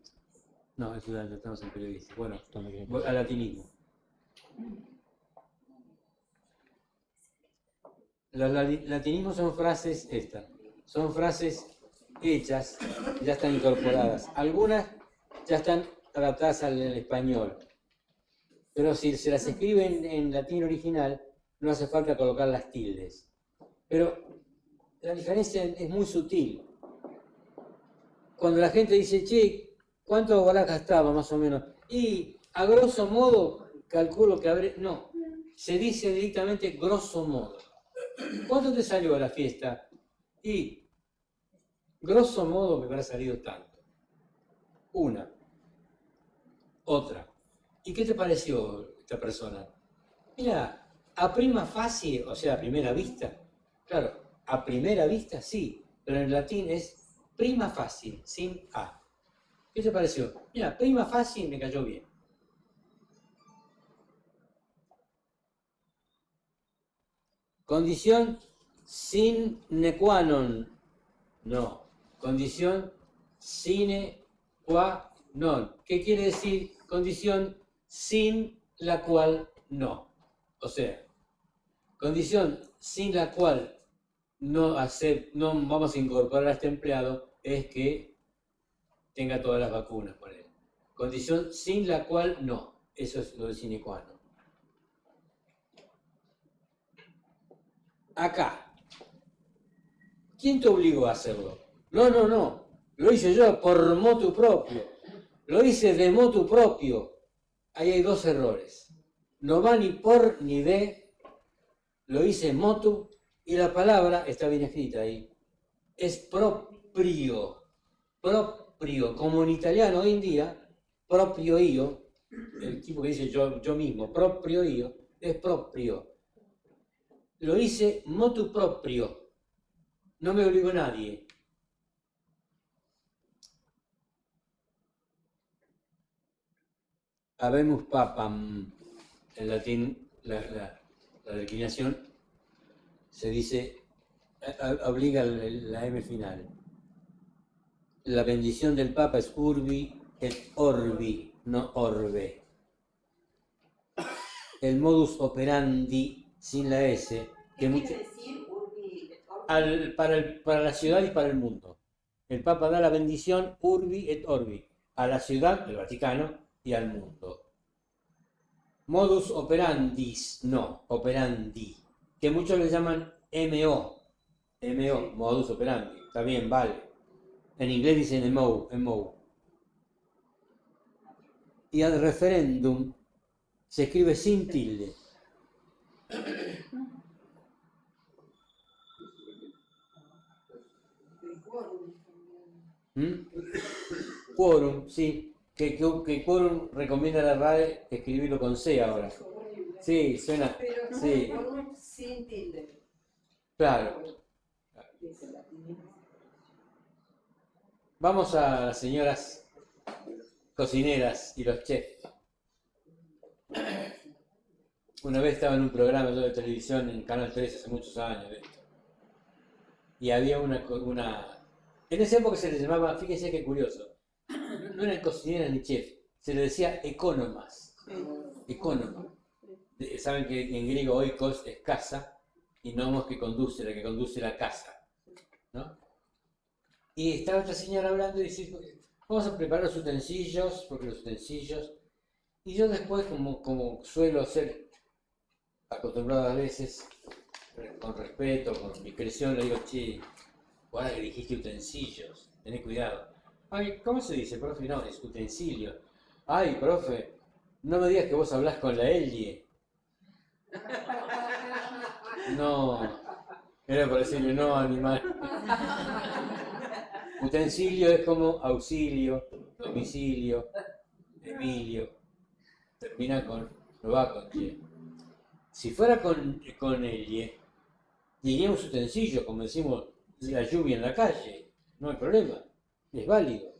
No, eso ya estamos en periodismo. Bueno, voy al latinismo. Los latinismos son frases son frases hechas, ya están incorporadas. Algunas ya están adaptadas al español, pero si se las escriben en latín original, no hace falta colocar las tildes. Pero la diferencia es muy sutil. Cuando la gente dice, che, ¿cuánto habrá gastado más o menos? Y a grosso modo, calculo que habré... No, se dice directamente grosso modo. ¿Cuánto te salió a la fiesta? Y grosso modo me habrá salido tanto. Una. Otra. ¿Y qué te pareció esta persona? Mira, a prima facie, o sea, a primera vista, claro, a primera vista sí, pero en latín es prima facie, sin A. ¿Qué te pareció? Mira, prima facie me cayó bien. Condición sine qua non. No. Condición sine qua non. ¿Qué quiere decir condición sin la cual no? O sea, condición sin la cual no vamos a incorporar a este empleado es que tenga todas las vacunas por él. Condición sin la cual no. Eso es lo de sine qua non. Acá. ¿Quién te obligó a hacerlo? No. Lo hice yo por motu propio. Lo hice de motu propio. Ahí hay dos errores. No va ni por ni de. Lo hice motu y la palabra está bien escrita ahí. Es proprio. Proprio. Como en italiano hoy en día, proprio io, el tipo que dice yo mismo, proprio io, es proprio. Lo hice motu proprio. No me obligó nadie. Habemus papam. En latín, la declinación se dice, obliga la M final. La bendición del Papa es urbi et orbi, no orbe. El modus operandi sin la S, que ¿Qué quiere decir urbi et orbi? para la ciudad y para el mundo. El Papa da la bendición urbi et orbi a la ciudad, el Vaticano, y al mundo. Modus operandis, no, operandi. Que muchos le llaman MO. MO, modus operandi. Está bien, vale. En inglés dicen MO. Y ad referendum se escribe sin tilde. El quórum también. Quórum, sí. Que quórum recomienda a la RAE escribirlo con C ahora. Sí, suena. Pero Sí. quórum sin tilde. Claro. Dice la tilde. Vamos a las señoras cocineras y los chefs. Una vez estaba en un programa yo de televisión en Canal 13 hace muchos años de esto. Y había una... En esa época se le llamaba, fíjense qué curioso, no eran cocineras ni chef, se le decía economas. Economa. Saben que en griego oikos es casa y nomos que conduce, la que conduce la casa, ¿no? Y estaba otra señora hablando y dice, vamos a preparar los utensilios, porque los utensilios... Y yo después, como suelo ser acostumbrado a veces, con respeto, con discreción, le digo, che, ahora que dijiste utensilios, tenés cuidado. Ay, ¿cómo se dice, profe? No, es utensilio. Ay, profe, no me digas que vos hablás con la Elie. No, era para decirle no, animal. Utensilio es como auxilio, domicilio, Emilio. Termina con, no va con Y. Si fuera con Elie, diríamos utensilio, como decimos la lluvia en la calle. No hay problema, es válido.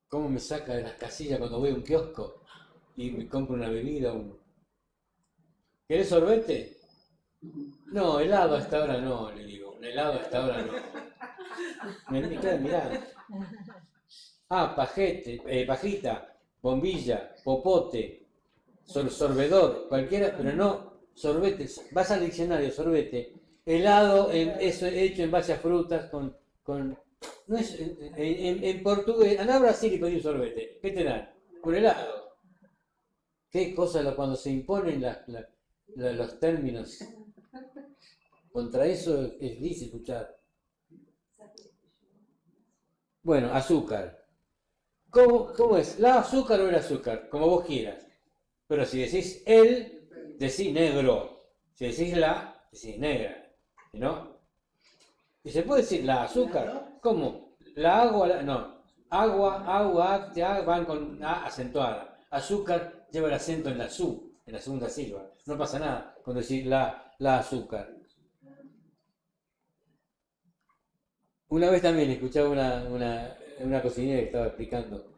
¿Cómo me saca de las casillas cuando voy a un kiosco y me compro una bebida? ¿Querés sorbete? No, helado hasta ahora no, le digo. Un helado hasta ahora no. Mirá. Ah, pajita, bombilla, popote, sorbedor, cualquiera, pero no sorbete. Vas al diccionario, sorbete. Helado, eso hecho en base a frutas, no es, en portugués, anda a Brasil y pedí un sorbete. ¿Qué te dan? Un helado. Qué cosa cuando se imponen los términos. Contra eso es difícil escuchar. Bueno, azúcar. ¿Cómo es? ¿La azúcar o el azúcar? Como vos quieras. Pero si decís el, decís negro. Si decís la, decís negra. ¿No? ¿Y se puede decir la azúcar? ¿Cómo? La agua, no. Agua, van con A acentuada. Azúcar lleva el acento en la su, en la segunda sílaba. No pasa nada con decir la azúcar. Una vez también escuchaba una cocinera que estaba explicando,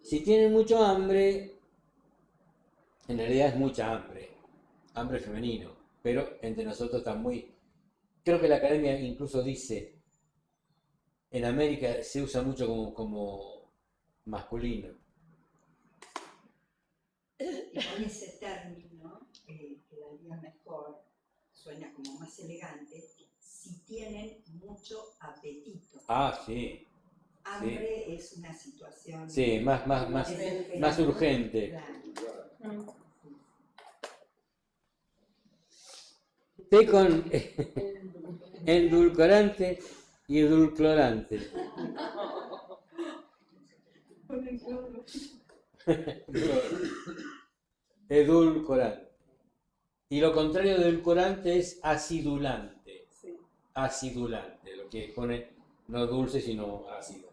si tienen mucho hambre, en realidad es mucha hambre femenino, pero entre nosotros está muy... Creo que la academia incluso dice, en América se usa mucho como masculino. Y con ese término quedaría mejor, suena como más elegante, si tienen mucho apetito. Ah, sí. Hambre Sí. es una situación... Sí, más urgente. Claro. Té con endulcorante y edulcorante. Edulcorante. Y lo contrario de edulcorante es acidulante. Sí. Acidulante, lo que pone no dulce sino ácido.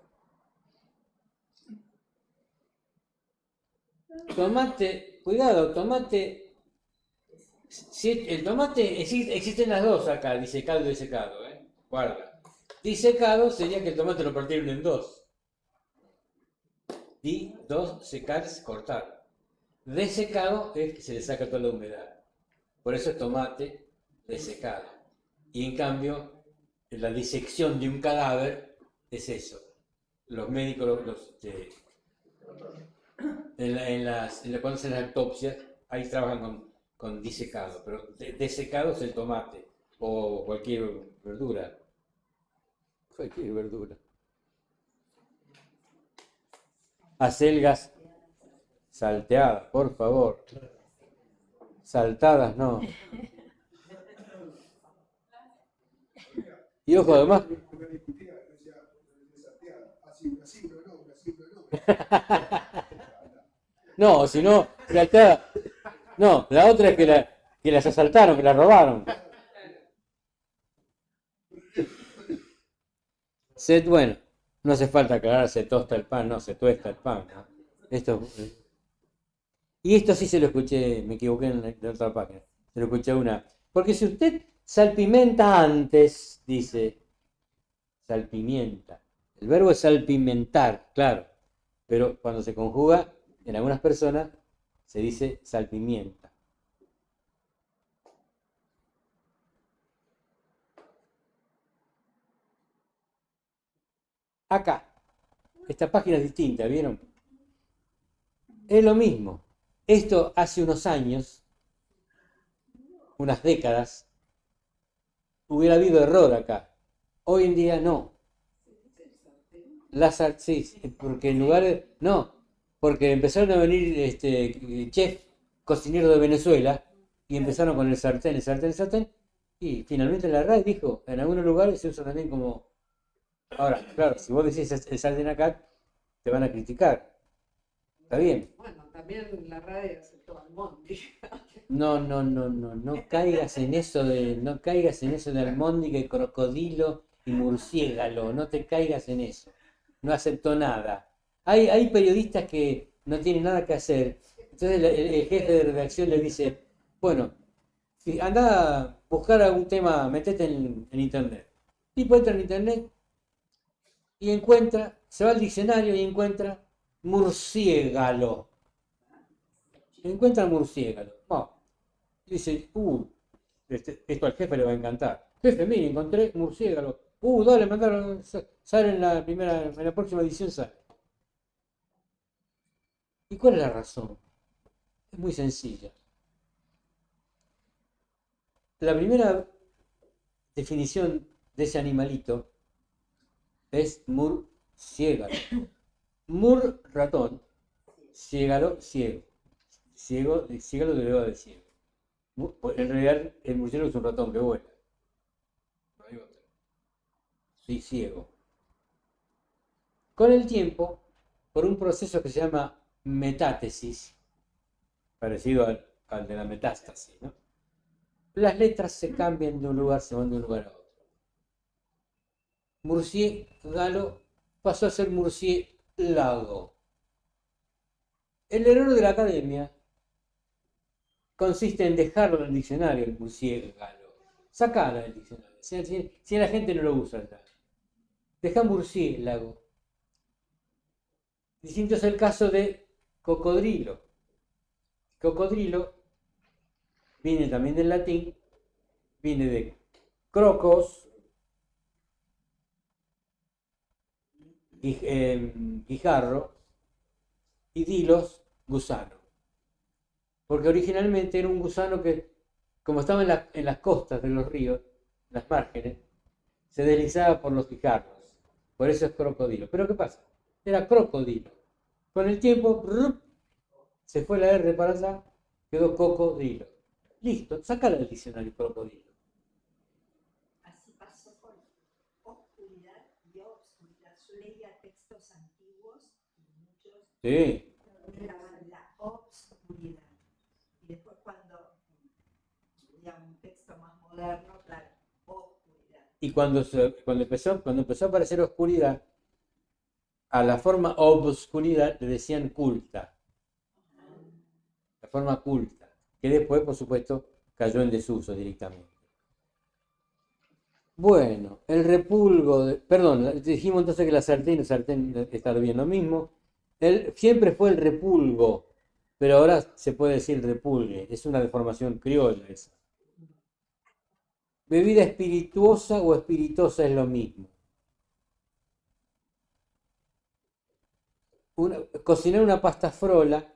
Tomate, cuidado, tomate. Si el tomate existen las dos acá, disecado y desecado, guarda. Disecado sería que el tomate lo partieron en dos. Dos, secar, cortar. Desecado es que se le saca toda la humedad. Por eso es tomate desecado. Y en cambio, la disección de un cadáver es eso. Los médicos, cuando hacen las autopsias, ahí trabajan con disecado, pero desecado es el tomate o cualquier verdura. Cualquier verdura. Acelgas salteadas, por favor. Saltadas no. Y ojo, además. Porque discutía, decía, salteada, así, no. No, si no, saltada. No, la otra es que las asaltaron, que las robaron. Bueno, no hace falta aclarar, se tosta el pan, no, se tuesta el pan, ¿no? Y esto sí se lo escuché, me equivoqué en la otra página, se lo escuché una. Porque si usted salpimenta antes, dice, salpimienta. El verbo es salpimentar, claro, pero cuando se conjuga, en algunas personas, se dice salpimienta. Acá, esta página es distinta, ¿vieron? Es lo mismo. Esto hace unos años, unas décadas, hubiera habido error acá. Hoy en día no. Sí, porque en lugar de... No, porque empezaron a venir chef cocinero de Venezuela y empezaron con el sartén, y finalmente la RAE dijo, en algunos lugares se usa también como... Ahora, claro, si vos decís el sartén acá, te van a criticar. Está bien. Bueno, también la RAE aceptó Almondi. No caigas en eso de almóndiga y crocodilo y murciélago, no te caigas en eso. No aceptó nada. Hay periodistas que no tienen nada que hacer. Entonces el jefe de redacción le dice, bueno, anda a buscar algún tema, metete en internet. El tipo entra en internet y se va al diccionario y encuentra murciélago. Encuentra murciélago. Dice, esto al jefe le va a encantar. Jefe, mire, encontré murciélago. Dale, mandaron, sale en la próxima edición sale. ¿Y cuál es la razón? Es muy sencilla. La primera definición de ese animalito es murciélago. Mur, ratón. Ciégalo, ciego. Ciégalo derivado de ciego. En realidad, el murciélago es un ratón que vuela. No hay otro. Sí, ciego. Con el tiempo, por un proceso que se llama metátesis, parecido al de la metástasis, ¿no? Las letras se cambian de un lugar, se van de un lugar a otro. Murciélago pasó a ser murciélago. El error de la academia consiste en dejarlo en el diccionario, el murciélago. Sacalo del diccionario. Si la gente no lo usa ya. Deja murciélago. Distinto es el caso de cocodrilo. Cocodrilo viene también del latín, viene de crocos, guijarro, y dilos, gusano. Porque originalmente era un gusano que, como estaba en las costas de los ríos, en las márgenes, se deslizaba por los guijarros. Por eso es crocodilo. Pero ¿qué pasa? Era crocodilo. Con el tiempo, se fue la R para allá, quedó cocodrilo. Listo, sácala del diccionario crocodilo. Así pasó con oscuridad y obscuridad. Yo leía textos antiguos y muchos Sí. usaban la obscuridad. Y después cuando leía un texto más moderno, claro, oscuridad. Y cuando empezó a aparecer oscuridad, a la forma obscuridad le decían culta. La forma culta. Que después, por supuesto, cayó en desuso directamente. Bueno, el repulgo, perdón, dijimos entonces que la sartén está bien lo mismo. Siempre fue el repulgo, pero ahora se puede decir repulgue, es una deformación criolla esa. Bebida espirituosa o espiritosa es lo mismo. Cocinar una pasta frola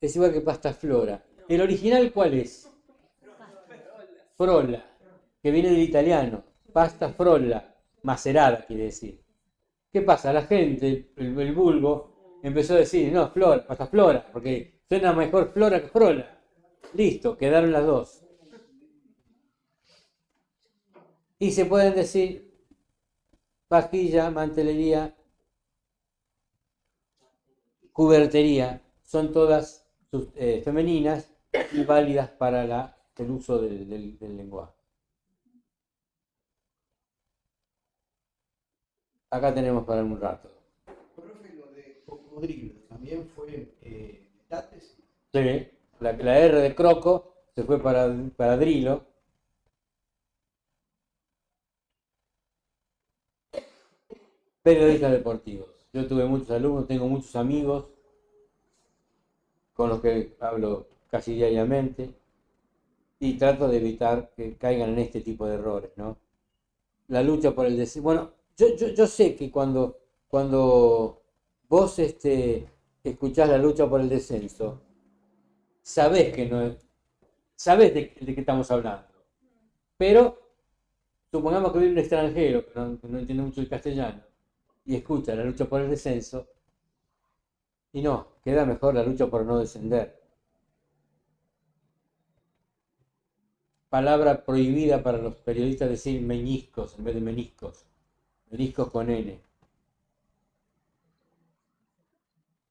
es igual que pasta flora. ¿El original cuál es? Frola, que viene del italiano. Pasta frolla. macerada quiere decir. ¿Qué pasa? La gente, el vulgo, empezó a decir, no, Flora, hasta Flora, porque suena mejor Flora que Frola. Listo, quedaron las dos. Y se pueden decir vajilla, mantelería, cubertería, son todas femeninas y válidas para el uso del lenguaje. Acá tenemos para un rato. Profe, lo de cocodrilo también fue metates. Sí, la R de croco se fue para drilo. Periodistas deportivos. Yo tuve muchos alumnos, tengo muchos amigos con los que hablo casi diariamente y trato de evitar que caigan en este tipo de errores, ¿no? La lucha por el descenso. Bueno, yo sé que cuando vos escuchás la lucha por el descenso, sabés que no es, sabés de qué estamos hablando. Pero supongamos que viene un extranjero que no entiende mucho el castellano y escucha la lucha por el descenso, y no, queda mejor la lucha por no descender. Palabra prohibida para los periodistas decir meñiscos en vez de meniscos. Meniscos con N.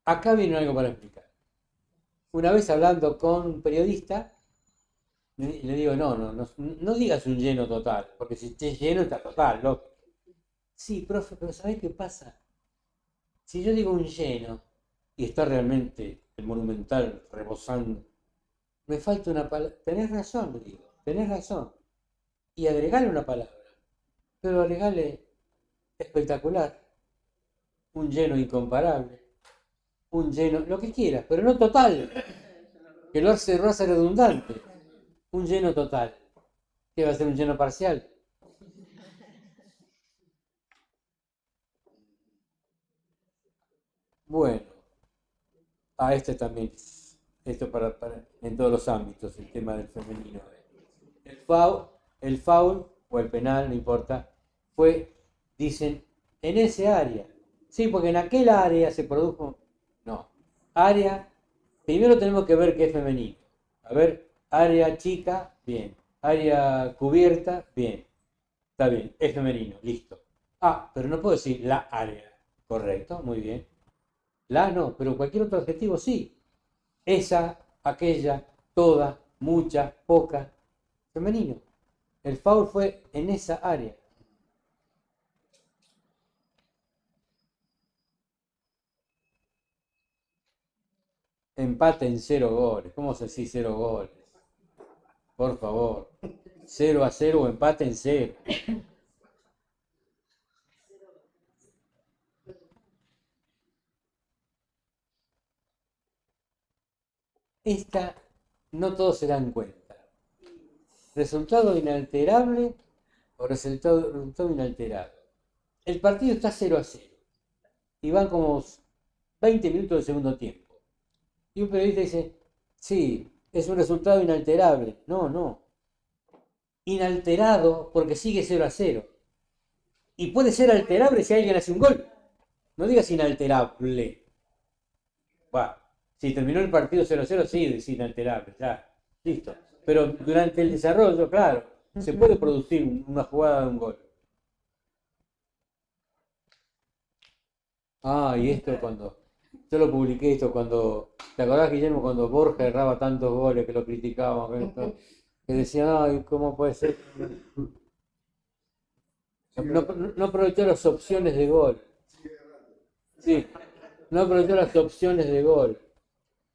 Acá viene algo para explicar. Una vez hablando con un periodista, le digo, no digas un lleno total, porque si es lleno está total, ¿no? Sí, profe, pero ¿sabés qué pasa? Si yo digo un lleno y está realmente el Monumental rebosando, me falta una palabra. Tenés razón, le digo, tenés razón. Y agregale una palabra, pero agregale espectacular, un lleno incomparable, un lleno, lo que quieras, pero no total, que lo hace redundante. Un lleno total, ¿qué va a ser un lleno parcial? Bueno, este también, esto para en todos los ámbitos, el tema del femenino. El foul o el penal, no importa, fue, dicen, en ese área. Sí, porque en aquel área se produjo, no, área, primero tenemos que ver qué es femenino. A ver, área chica, bien. Área cubierta, bien. Está bien, es femenino, listo. Ah, pero no puedo decir la área. Correcto, muy bien. La no, pero cualquier otro adjetivo sí. Esa, aquella, toda, mucha, poca. Femenino. El foul fue en esa área. Empate en 0 goles. ¿Cómo se dice 0 goles? Por favor. 0-0 o empate en 0. Esta no todos se dan cuenta. Resultado inalterable o resultado inalterado. El partido está 0-0 y van como 20 minutos del segundo tiempo. Y un periodista dice, sí, es un resultado inalterable. No. Inalterado porque sigue 0-0. Y puede ser alterable si alguien hace un gol. No digas inalterable. Va. Si terminó el partido 0-0, sí, es inalterable, ya, listo. Pero durante el desarrollo, claro, se puede producir una jugada de un gol. Ah, y esto yo lo publiqué cuando, ¿te acordás, Guillermo, cuando Borja erraba tantos goles que lo criticaban, que decían, ay, ¿cómo puede ser? No aprovechó las opciones de gol. Sí, no aprovechó las opciones de gol.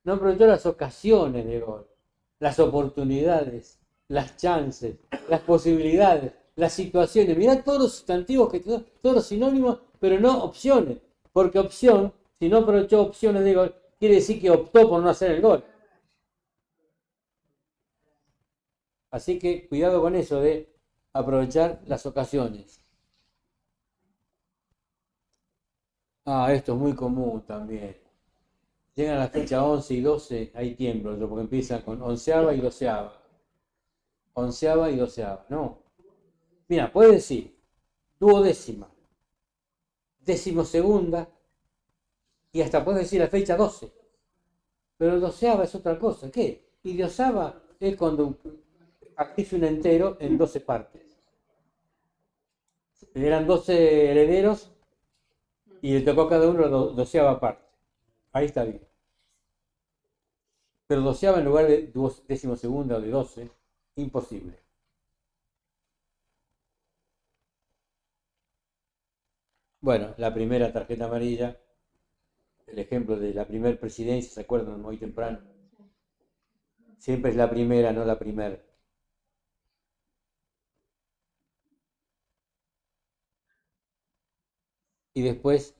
No aprovechó las ocasiones de gol, las oportunidades, las chances, las posibilidades, las situaciones. Mirá todos los sustantivos, todos los sinónimos, pero no opciones. Porque opción, si no aprovechó opciones de gol, quiere decir que optó por no hacer el gol. Así que cuidado con eso de aprovechar las ocasiones. Ah, esto es muy común también. Llegan a la fecha 11 y 12, ahí tiemblo yo, porque empiezan con onceava y doceava. Onceava y doceava, no. Mira, puede decir duodécima, decimosegunda, y hasta puedes decir la fecha 12. Pero doceava es otra cosa. ¿Qué? Y doceava es cuando actice un entero en 12 partes. Eran 12 herederos y le tocó a cada uno la doceava parte. Ahí está bien. Pero doceava en lugar de decimosegunda o de 12, imposible. Bueno, la primera tarjeta amarilla, el ejemplo de la primera presidencia, ¿se acuerdan? Muy temprano. Siempre es la primera, no la primera. Y después,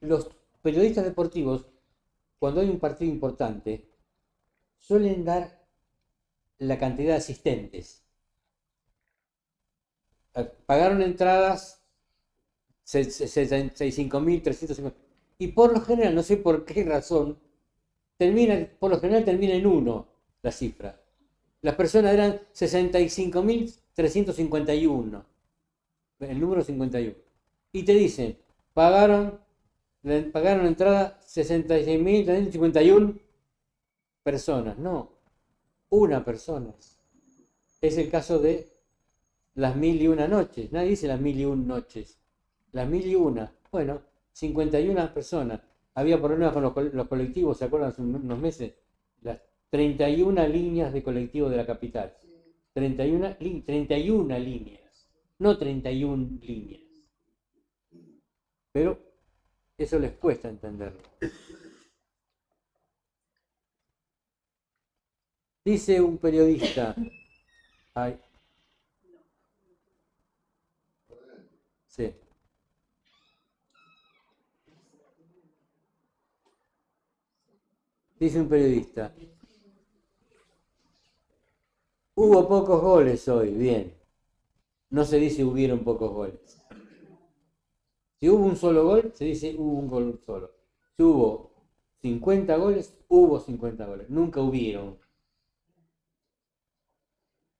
los periodistas deportivos, cuando hay un partido importante, suelen dar la cantidad de asistentes. Pagaron entradas 65.350. Y por lo general, no sé por qué razón, por lo general termina en 1 la cifra. Las personas eran 65.351. El número 51. Y te dicen, pagaron entrada 66.351 personas. No, una persona. Es el caso de las 1001 noches. Nadie dice las 1001 noches. Las 1001. Bueno, 51 personas. Había problemas con los colectivos, ¿se acuerdan? Hace unos meses. Las 31 líneas de colectivo de la capital. 31 líneas. No 31 líneas. Pero eso les cuesta entenderlo. Dice un periodista. Ay. Sí. Dice un periodista. Hubo pocos goles hoy, bien. No se dice hubieron pocos goles. Si hubo un solo gol, se dice hubo un gol solo. Si hubo 50 goles, hubo 50 goles. Nunca hubieron.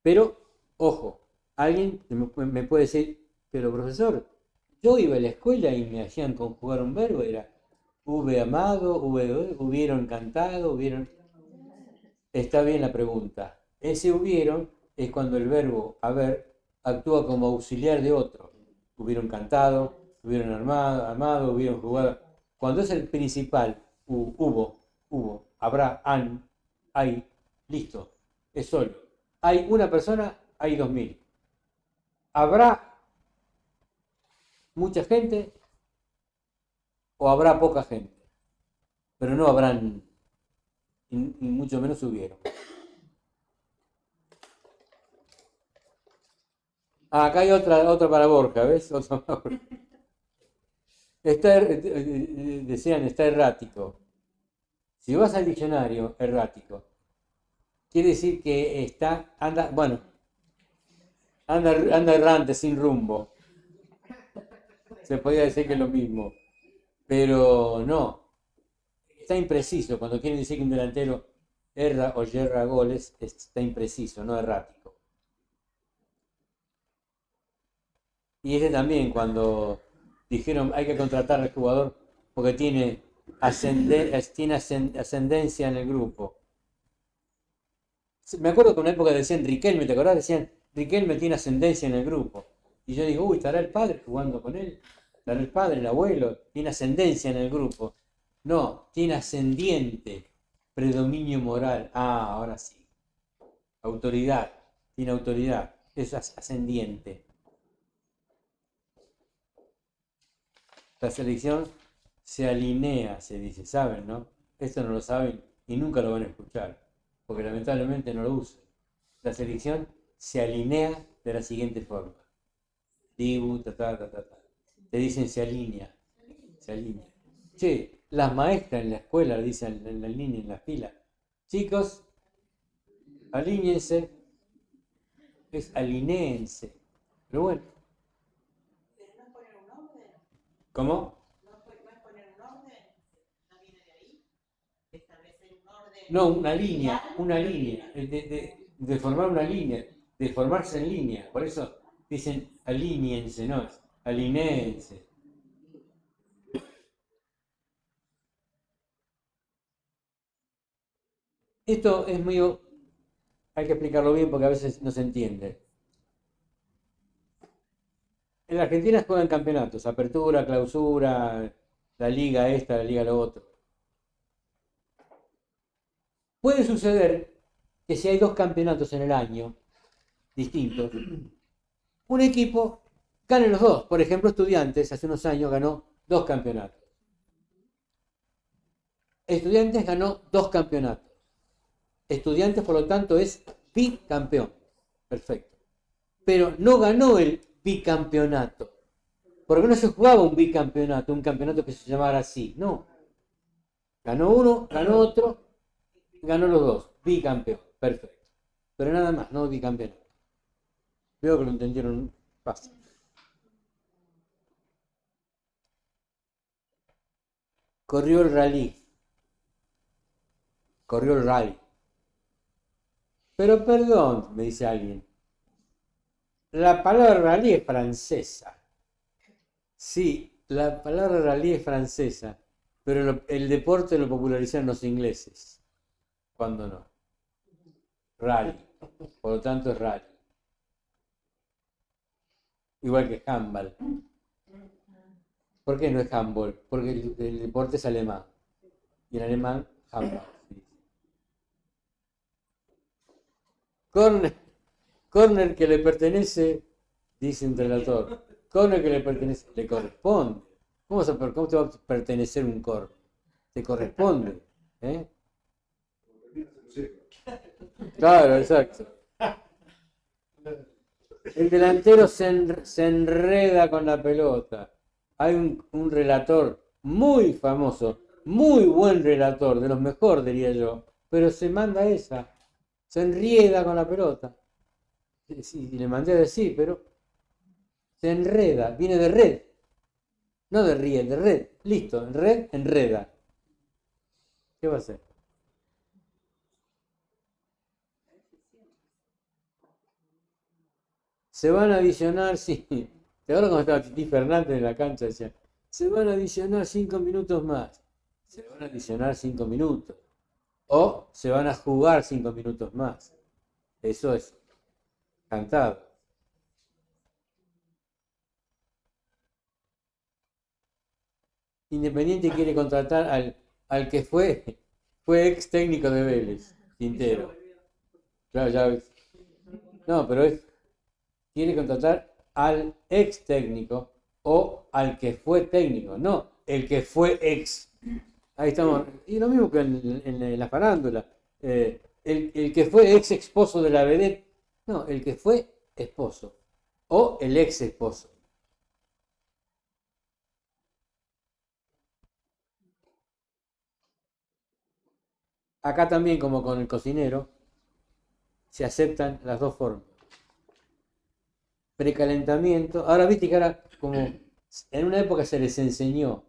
Pero, ojo, alguien me puede decir, pero profesor, yo iba a la escuela y me hacían conjugar un verbo, era hube amado, hubieron cantado, hubieron... Está bien la pregunta. Ese hubieron es cuando el verbo haber actúa como auxiliar de otro. Hubieron cantado, hubieron amado, hubieron jugado. Cuando es el principal, hubo, habrá, han, hay, listo, es solo. Hay una persona, hay 2000. ¿Habrá mucha gente o habrá poca gente? Pero no habrán, y mucho menos hubieron. Acá hay otra para Borja, ¿ves? Otra para Borja. Decían, está errático. Si vas al diccionario, errático, quiere decir que anda errante, sin rumbo. Se podría decir que es lo mismo. Pero no. Está impreciso. Cuando quieren decir que un delantero erra o yerra goles, está impreciso, no errático. Y ese también, cuando dijeron hay que contratar al jugador porque tiene ascendencia en el grupo. Me acuerdo que en una época decían Riquelme, ¿te acordás? Decían Riquelme tiene ascendencia en el grupo. Y yo digo, ¿estará el padre jugando con él? ¿Estará el padre, el abuelo? Tiene ascendencia en el grupo. No, tiene ascendiente, predominio moral. Ah, ahora sí. Autoridad, tiene autoridad, es ascendiente. La selección se alinea, se dice, ¿saben, no? Esto no lo saben y nunca lo van a escuchar, porque lamentablemente no lo usan. La selección se alinea de la siguiente forma. Dibu, Te dicen se alinea. Che, las maestras en la escuela dicen en la línea, en la fila. Chicos, alíñense. Es alinéense. Pero bueno. Pero no es poner un orden. ¿Cómo? No es poner un orden. No viene de ahí. Establecer un orden. No, una línea. De formar una línea. De formarse en línea. Por eso Dicen alíñense, no, alinéense. Esto es muy... Hay que explicarlo bien porque a veces no se entiende. En la Argentina juegan campeonatos, apertura, clausura, la liga esta, la liga lo otro. Puede suceder que si hay 2 campeonatos en el año distintos, un equipo gane los 2. Por ejemplo, Estudiantes hace unos años ganó 2 campeonatos. Estudiantes ganó 2 campeonatos. Estudiantes, por lo tanto, es bicampeón. Perfecto. Pero no ganó el bicampeonato. Porque no se jugaba un bicampeonato, un campeonato que se llamara así. No. Ganó uno, ganó otro, ganó los 2. Bicampeón. Perfecto. Pero nada más, no bicampeonato. Veo que lo entendieron fácil. Corrió el rally. Corrió el rally. Pero perdón, me dice alguien. La palabra rally es francesa. Sí, la palabra rally es francesa, pero el deporte lo popularizaron los ingleses. ¿Cuándo no? Rally. Por lo tanto es rally. Igual que handball. ¿Por qué no es handball? Porque el deporte es alemán. Y en alemán, handball. Corner que le pertenece, dice un relator. Corner que le pertenece, le corresponde. ¿Cómo te va a pertenecer un corner? Te corresponde. ¿Eh? Claro, exacto. El delantero se enreda con la pelota. Hay un relator muy famoso, muy buen relator, de los mejores diría yo, pero se manda esa. Se enrieda con la pelota. Sí, le mandé a decir, pero se enreda, viene de red. No de ríe, de red. Listo, en red, enreda. ¿Qué va a hacer? Se van a adicionar, sí. ¿Te acuerdas cuando estaba Titi Fernández en la cancha? Decía, se van a adicionar 5 minutos más. Se van a adicionar 5 minutos. O se van a jugar 5 minutos más. Eso es cantado. Independiente quiere contratar al que fue ex técnico de Vélez, Quintero. Claro, ya ves. No, pero quiere contratar al ex técnico o al que fue técnico, no el que fue ex. Ahí estamos. Y lo mismo que en la farándula. El que fue ex esposo de la vedette. No, el que fue esposo. O el ex esposo. Acá también, como con el cocinero, se aceptan las dos formas. Precalentamiento. Ahora viste que ahora, como en una época se les enseñó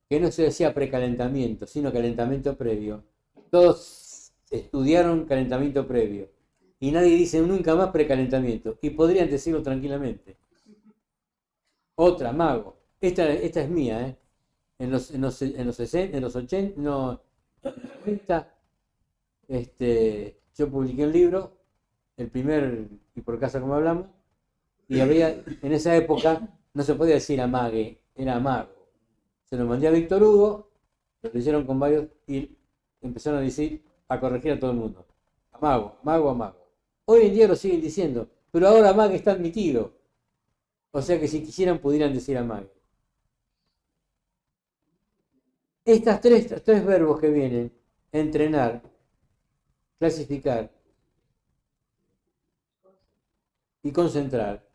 que no se decía precalentamiento, sino calentamiento previo. Todos estudiaron calentamiento previo. Y nadie dice nunca más precalentamiento. Y podrían decirlo tranquilamente. Otra, mago. Esta es mía, ¿eh? En los 60, en los 80, no, 90, yo publiqué un libro, el primer, y por casa como hablamos, y había, en esa época, no se podía decir amague, era amago. Se lo mandé a Víctor Hugo, lo leyeron con varios, y empezaron a decir, a corregir a todo el mundo. Amago, mago, amago. Hoy en día lo siguen diciendo, pero ahora amague está admitido. O sea que si quisieran pudieran decir amague. Estos tres verbos que vienen, entrenar, clasificar y concentrar,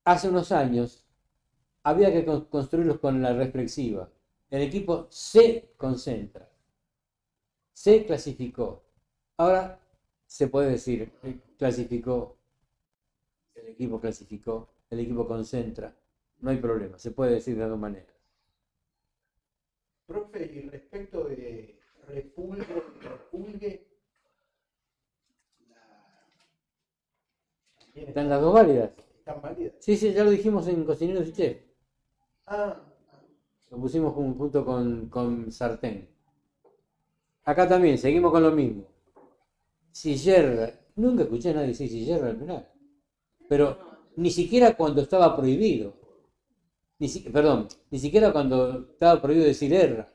hace unos años había que construirlos con la reflexiva. El equipo se concentra, se clasificó. Ahora se puede decir, clasificó, el equipo clasificó, el equipo concentra. No hay problema, se puede decir de dos maneras. Profe, y respecto de repulgue, ¿Están las dos válidas? Están válidas. Sí, sí, ya lo dijimos en Cocineros y Chef. Ah, Lo pusimos junto con sartén. Acá también, seguimos con lo mismo. Si yerra, nunca escuché a nadie decir si yerra al final. Pero ni siquiera cuando estaba prohibido. Perdón, ni siquiera cuando estaba prohibido decir erra.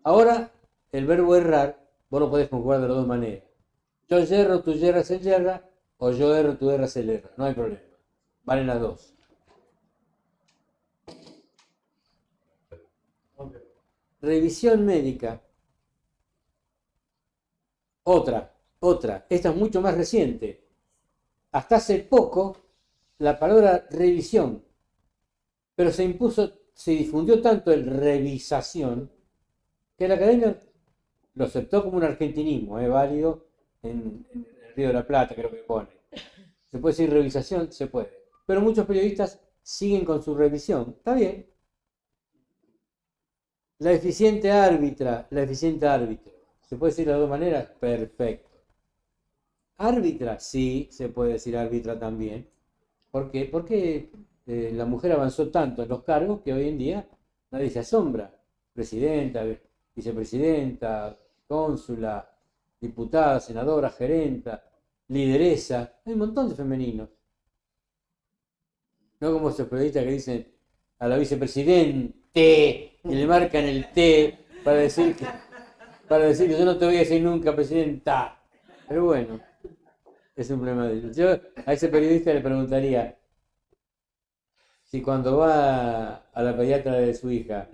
Ahora, el verbo errar, vos lo podés conjugar de las dos maneras. Yo yerro, tú yerras, él yerra, o yo erro, tú erras, él erra. No hay problema. Valen las dos. Revisión médica. Otra. Esta es mucho más reciente. Hasta hace poco, la palabra revisión, pero se difundió tanto el revisación, que la academia lo aceptó como un argentinismo, válido en el Río de la Plata, creo que pone. ¿Se puede decir revisación? Se puede. Pero muchos periodistas siguen con su revisión. Está bien. La eficiente árbitro. ¿Se puede decir de las dos maneras? Perfecto. Árbitra, sí, se puede decir árbitra también. ¿Por qué? Porque la mujer avanzó tanto en los cargos que hoy en día nadie se asombra. Presidenta, vicepresidenta, cónsula, diputada, senadora, gerenta, lideresa. Hay un montón de femeninos. No como esos periodistas que dicen a la vicepresidente y le marcan el T para decir que yo no te voy a decir nunca presidenta. Pero bueno, es un problema de ellos. Yo a ese periodista le preguntaría si cuando va a la pediatra de su hija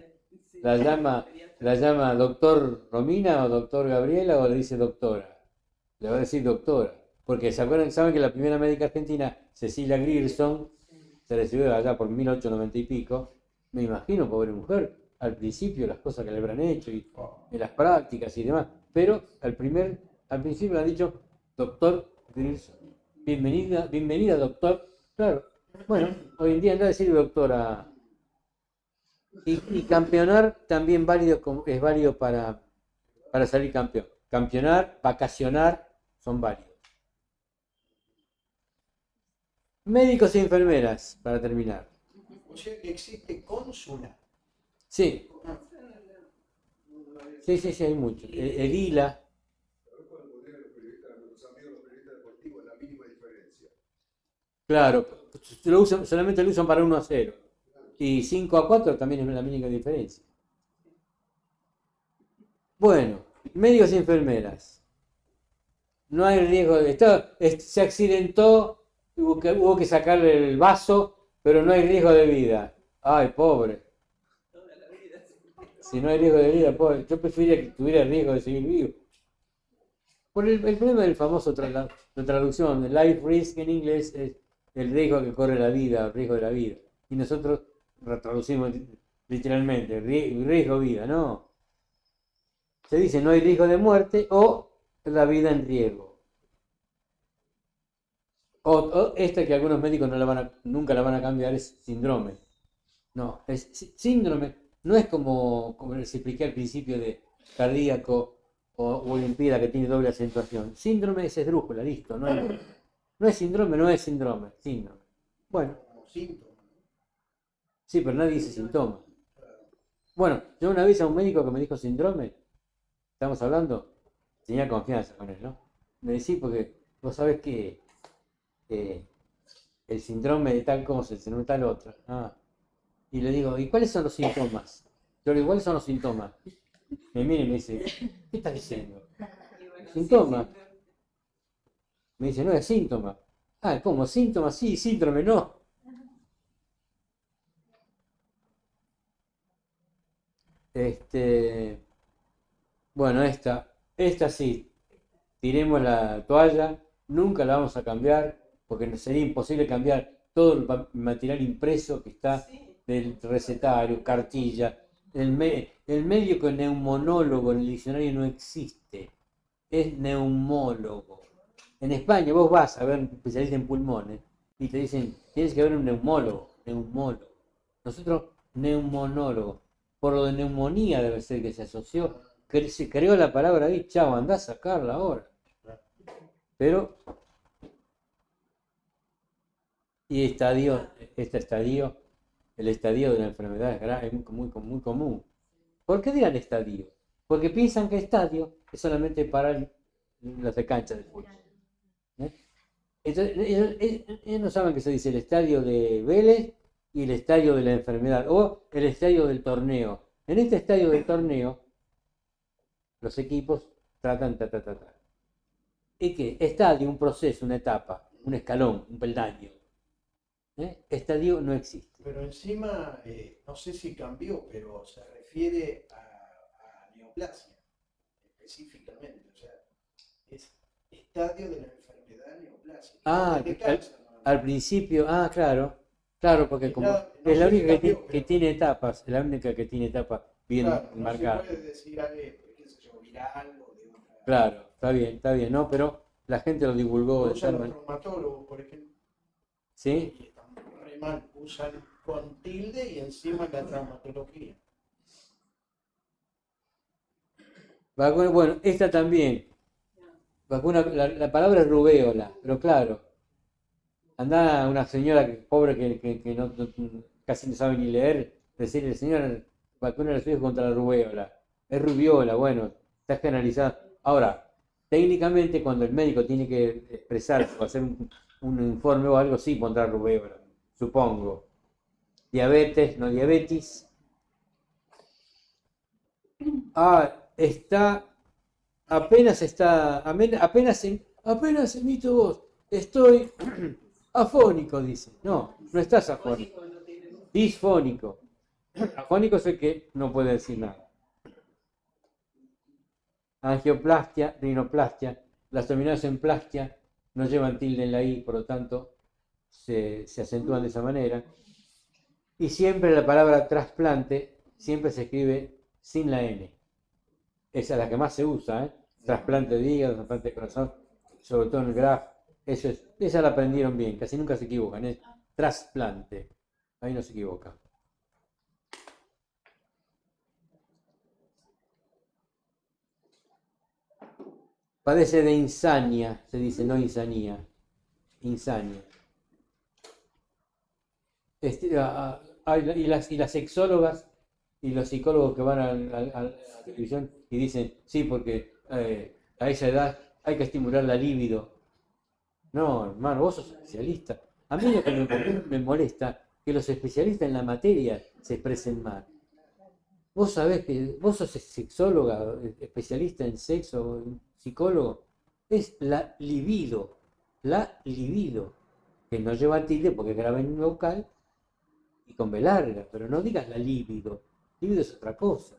la llama doctor Romina o doctor Gabriela o le dice doctora. Le va a decir doctora. Porque saben que la primera médica argentina, Cecilia Grierson, se recibió allá por 1890 y pico. Me imagino, pobre mujer, al principio las cosas que le habrán hecho y las prácticas y demás. Pero al principio le han dicho doctor Grierson. Bienvenida doctor. Claro. Bueno, hoy en día anda a decir doctora. Y campeonar también es válido para salir campeón. Campeonar, vacacionar, son válidos. Médicos y enfermeras, para terminar. o sea que existe cónsula. Sí. Sí, hay muchos. Edila. ¿Sabes cuál podrían los periodistas, nuestros amigos los periodistas deportivos, la mínima diferencia? Claro, solamente lo usan para 1-0. Y 5-4 también es la mínima diferencia. Bueno, médicos y enfermeras. No hay riesgo de... se accidentó, hubo que sacarle el vaso, pero no hay riesgo de vida. Ay, pobre. Si no hay riesgo de vida, pobre. Yo preferiría que tuviera riesgo de seguir vivo. Por el problema del famoso la traducción, el life risk en inglés es el riesgo que corre la vida, el riesgo de la vida. Y nosotros traducimos literalmente, riesgo vida, no. Se dice no hay riesgo de muerte o la vida en riesgo. O esta que algunos médicos nunca la van a cambiar es síndrome. No, es síndrome. No es como les expliqué al principio de cardíaco o olimpíada que tiene doble acentuación. Síndrome es esdrújula, listo. No es síndrome, síndrome. Bueno. Como síntoma. Sí, pero nadie dice síntoma. Bueno, yo una vez a un médico que me dijo síndrome, estamos hablando, tenía confianza con él, ¿no? Me decía porque vos sabés que el síndrome de tal cosa, el síndrome de tal otra. Y le digo, ¿y cuáles son los síntomas? Yo le digo, ¿cuáles son los síntomas? Me mira y me dice, ¿qué estás diciendo? ¿Síntoma? Me dice, no es síntoma. ¿Cómo? ¿Síntoma? Sí, síndrome no. Bueno, esta sí, tiremos la toalla, nunca la vamos a cambiar, porque sería imposible cambiar todo el material impreso que está del recetario, cartilla. El médico neumonólogo en el diccionario no existe, es neumólogo. En España vos vas a ver un especialista en pulmones y te dicen, tienes que ver un neumólogo. Nosotros, neumonólogo. Por lo de neumonía debe ser que se asoció, que se creó la palabra ahí, chao, andá a sacarla ahora. Pero, Y este estadio, el estadio de la enfermedad es muy común. ¿Por qué dirán estadio? Porque piensan que estadio es solamente para los de cancha de fútbol. ¿Eh? Entonces, ellos no saben que se dice el estadio de Vélez y el estadio de la enfermedad, o el estadio del torneo. En este estadio del torneo, los equipos tratan ta. ¿Y qué? Estadio, un proceso, una etapa, un escalón, un peldaño. Estadio no existe. Pero encima, no sé si cambió, pero se refiere a neoplasia, específicamente. O sea, es estadio de la enfermedad neoplasia. Ah, De cáncer, ¿no? al principio, claro, porque como No es la sé si única cambió, que pero- tiene etapas, es la única que tiene etapas bien Claro, no marcadas. se puede decir, qué sé yo, viral o de otra. Claro, está bien, ¿no? Pero la gente lo divulgó Lo de usan tal los manera. traumatólogos, por ejemplo, ¿Sí? y están re mal. Usan con tilde y encima la traumatología. Vacuna, bueno, esta también. Vacuna, la palabra es rubéola, pero claro. Anda una señora pobre que casi no sabe ni leer, decirle, señora, vacuna a los hijos contra la rubéola. Es rubiola, bueno, está generalizado. Ahora, técnicamente cuando el médico tiene que expresar o hacer un informe o algo, sí pondrá rubéola, supongo. Diabetes, no diabetes. Apenas emito voz. Estoy afónico, dice. No, no estás afónico. Disfónico. Afónico es el que no puede decir nada. Angioplastia, rinoplastia. Las terminales en plastia no llevan tilde en la I, por lo tanto se acentúan de esa manera. Y siempre la palabra trasplante siempre se escribe sin la N. Esa es la que más se usa, ¿eh? Trasplante de hígado, trasplante de corazón, sobre todo en el graf. Esa la aprendieron bien, casi nunca se equivocan. Es trasplante. Ahí no se equivoca. Padece de insania, se dice, no insanía. Insania. Y las sexólogas y los psicólogos que van a la televisión y dicen, sí, porque a esa edad hay que estimular la libido. No, hermano, vos sos especialista. A mí lo que me molesta que los especialistas en la materia se expresen mal. Vos sabés que vos sos sexóloga, especialista en sexo, psicólogo. Es la libido, que no lleva tilde porque es grave en vocal y con B larga, pero no digas la libido. Libido es otra cosa.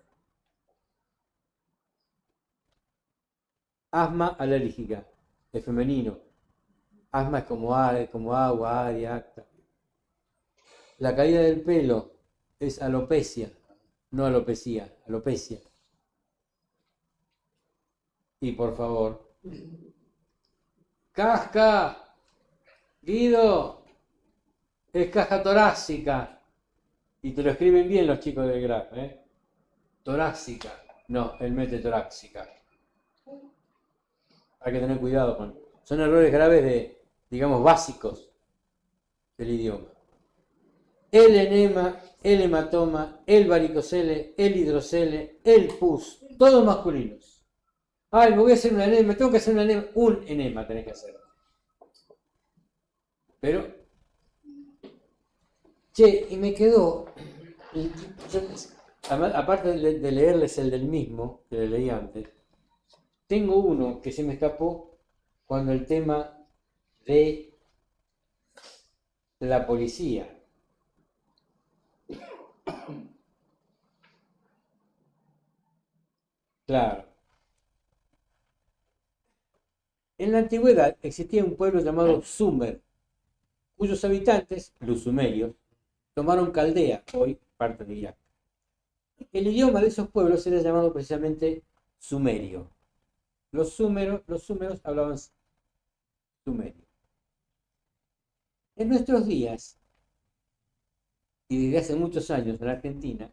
Asma alérgica, es femenino. Asma es como agua, aria, acta. La caída del pelo es alopecia, no alopecia, alopecia. Y por favor, casca, Guido, es caja torácica. Y te lo escriben bien los chicos del graf, ¿eh? Torácica. No, él mete torácica. Hay que tener cuidado con... Son errores graves de, digamos, básicos del idioma. El enema, el hematoma, el varicocele, el hidrocele, el pus, todos masculinos. Ay, me voy a hacer un enema, tengo que hacer un enema tenés que hacer. Pero, che, y me quedó, aparte de leerles el del mismo, que le leí antes, tengo uno que se me escapó cuando el tema de la policía. Claro. En la antigüedad existía un pueblo llamado Sumer, cuyos habitantes, los sumerios, tomaron Caldea, hoy parte de Irak. El idioma de esos pueblos era llamado precisamente sumerio. Los súmeros hablaban sumerio. En nuestros días, y desde hace muchos años en Argentina,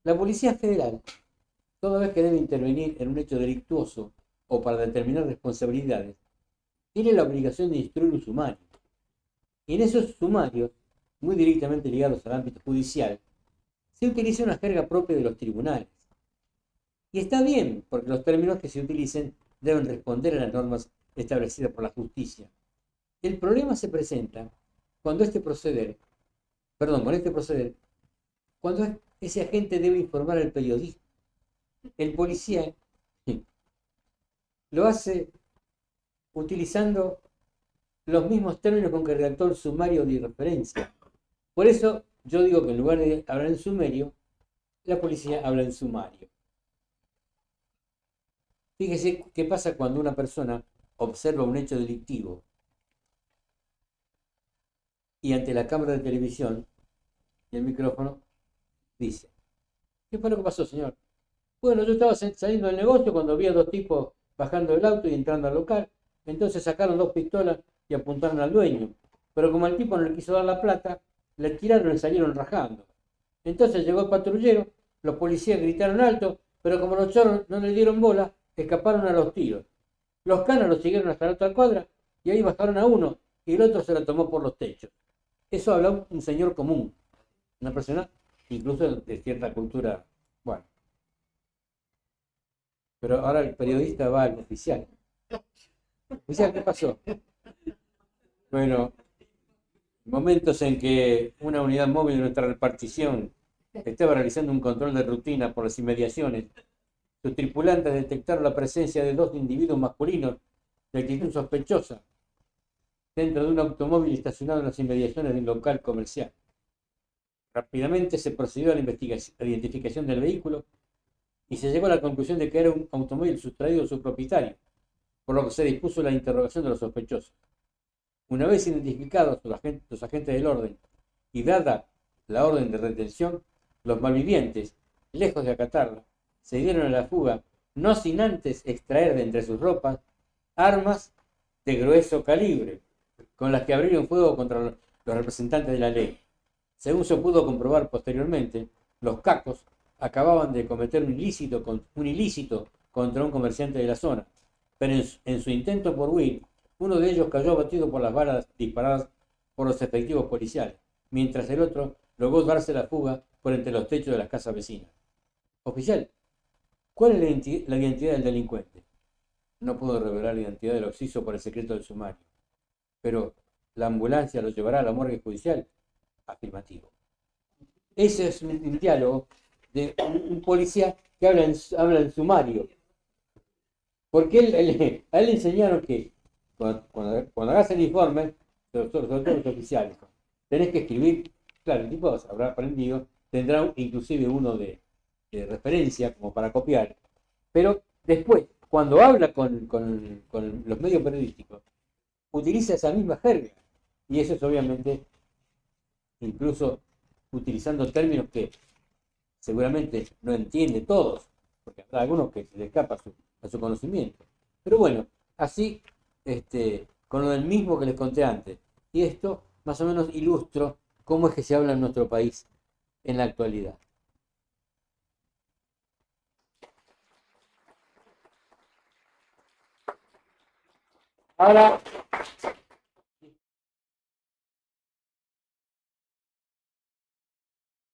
la Policía Federal, toda vez que debe intervenir en un hecho delictuoso o para determinar responsabilidades, tiene la obligación de instruir un sumario. Y en esos sumarios, muy directamente ligados al ámbito judicial, se utiliza una jerga propia de los tribunales. Y está bien, porque los términos que se utilicen deben responder a las normas establecidas por la justicia. El problema se presenta cuando con este proceder, cuando ese agente debe informar al periodista. El policía lo hace utilizando los mismos términos con que redactó el sumario de referencia. Por eso yo digo que en lugar de hablar en sumerio, la policía habla en sumario. Fíjese qué pasa cuando una persona observa un hecho delictivo y ante la cámara de televisión y el micrófono dice: ¿qué fue lo que pasó, señor? Bueno, yo estaba saliendo del negocio cuando vi a dos tipos bajando del auto y entrando al local. Entonces sacaron 2 pistolas y apuntaron al dueño. Pero como el tipo no le quiso dar la plata, le tiraron y salieron rajando. Entonces llegó el patrullero, los policías gritaron alto, pero como los chorros no le dieron bola, escaparon a los tiros. Los canas lo siguieron hasta la otra cuadra y ahí bajaron a uno y el otro se lo tomó por los techos. Eso habla un señor común, una persona incluso de cierta cultura. Bueno, pero ahora el periodista va al oficial. Oficial, ¿qué pasó? Bueno, momentos en que una unidad móvil de nuestra repartición estaba realizando un control de rutina por las inmediaciones. Sus tripulantes detectaron la presencia de 2 individuos masculinos de actitud sospechosa dentro de un automóvil estacionado en las inmediaciones de un local comercial. Rápidamente se procedió a la identificación del vehículo y se llegó a la conclusión de que era un automóvil sustraído de su propietario, por lo que se dispuso la interrogación de los sospechosos. Una vez identificados los agentes del orden y dada la orden de retención, los malvivientes, lejos de acatarla, se dieron a la fuga, no sin antes extraer de entre sus ropas armas de grueso calibre, con las que abrieron fuego contra los representantes de la ley. Según se pudo comprobar posteriormente, los cacos acababan de cometer un ilícito contra un comerciante de la zona, pero en su intento por huir, uno de ellos cayó abatido por las balas disparadas por los efectivos policiales, mientras el otro logró darse la fuga por entre los techos de las casas vecinas. Oficial, ¿cuál es la identidad del delincuente? No puedo revelar la identidad del occiso por el secreto del sumario, pero ¿la ambulancia lo llevará a la morgue judicial? Afirmativo. Ese es un diálogo de un policía que habla en sumario. Porque a él le enseñaron que cuando hagas el informe, sobre todo los oficiales, tenés que escribir, claro, el tipo habrá aprendido, tendrá inclusive uno de referencia como para copiar, pero después, cuando habla con los medios periodísticos, utiliza esa misma jerga, y eso es obviamente incluso utilizando términos que seguramente no entiende todos, porque habrá algunos que se le escapa a su conocimiento. Pero bueno, así con lo del mismo que les conté antes. Y esto más o menos ilustro cómo es que se habla en nuestro país en la actualidad. Ahora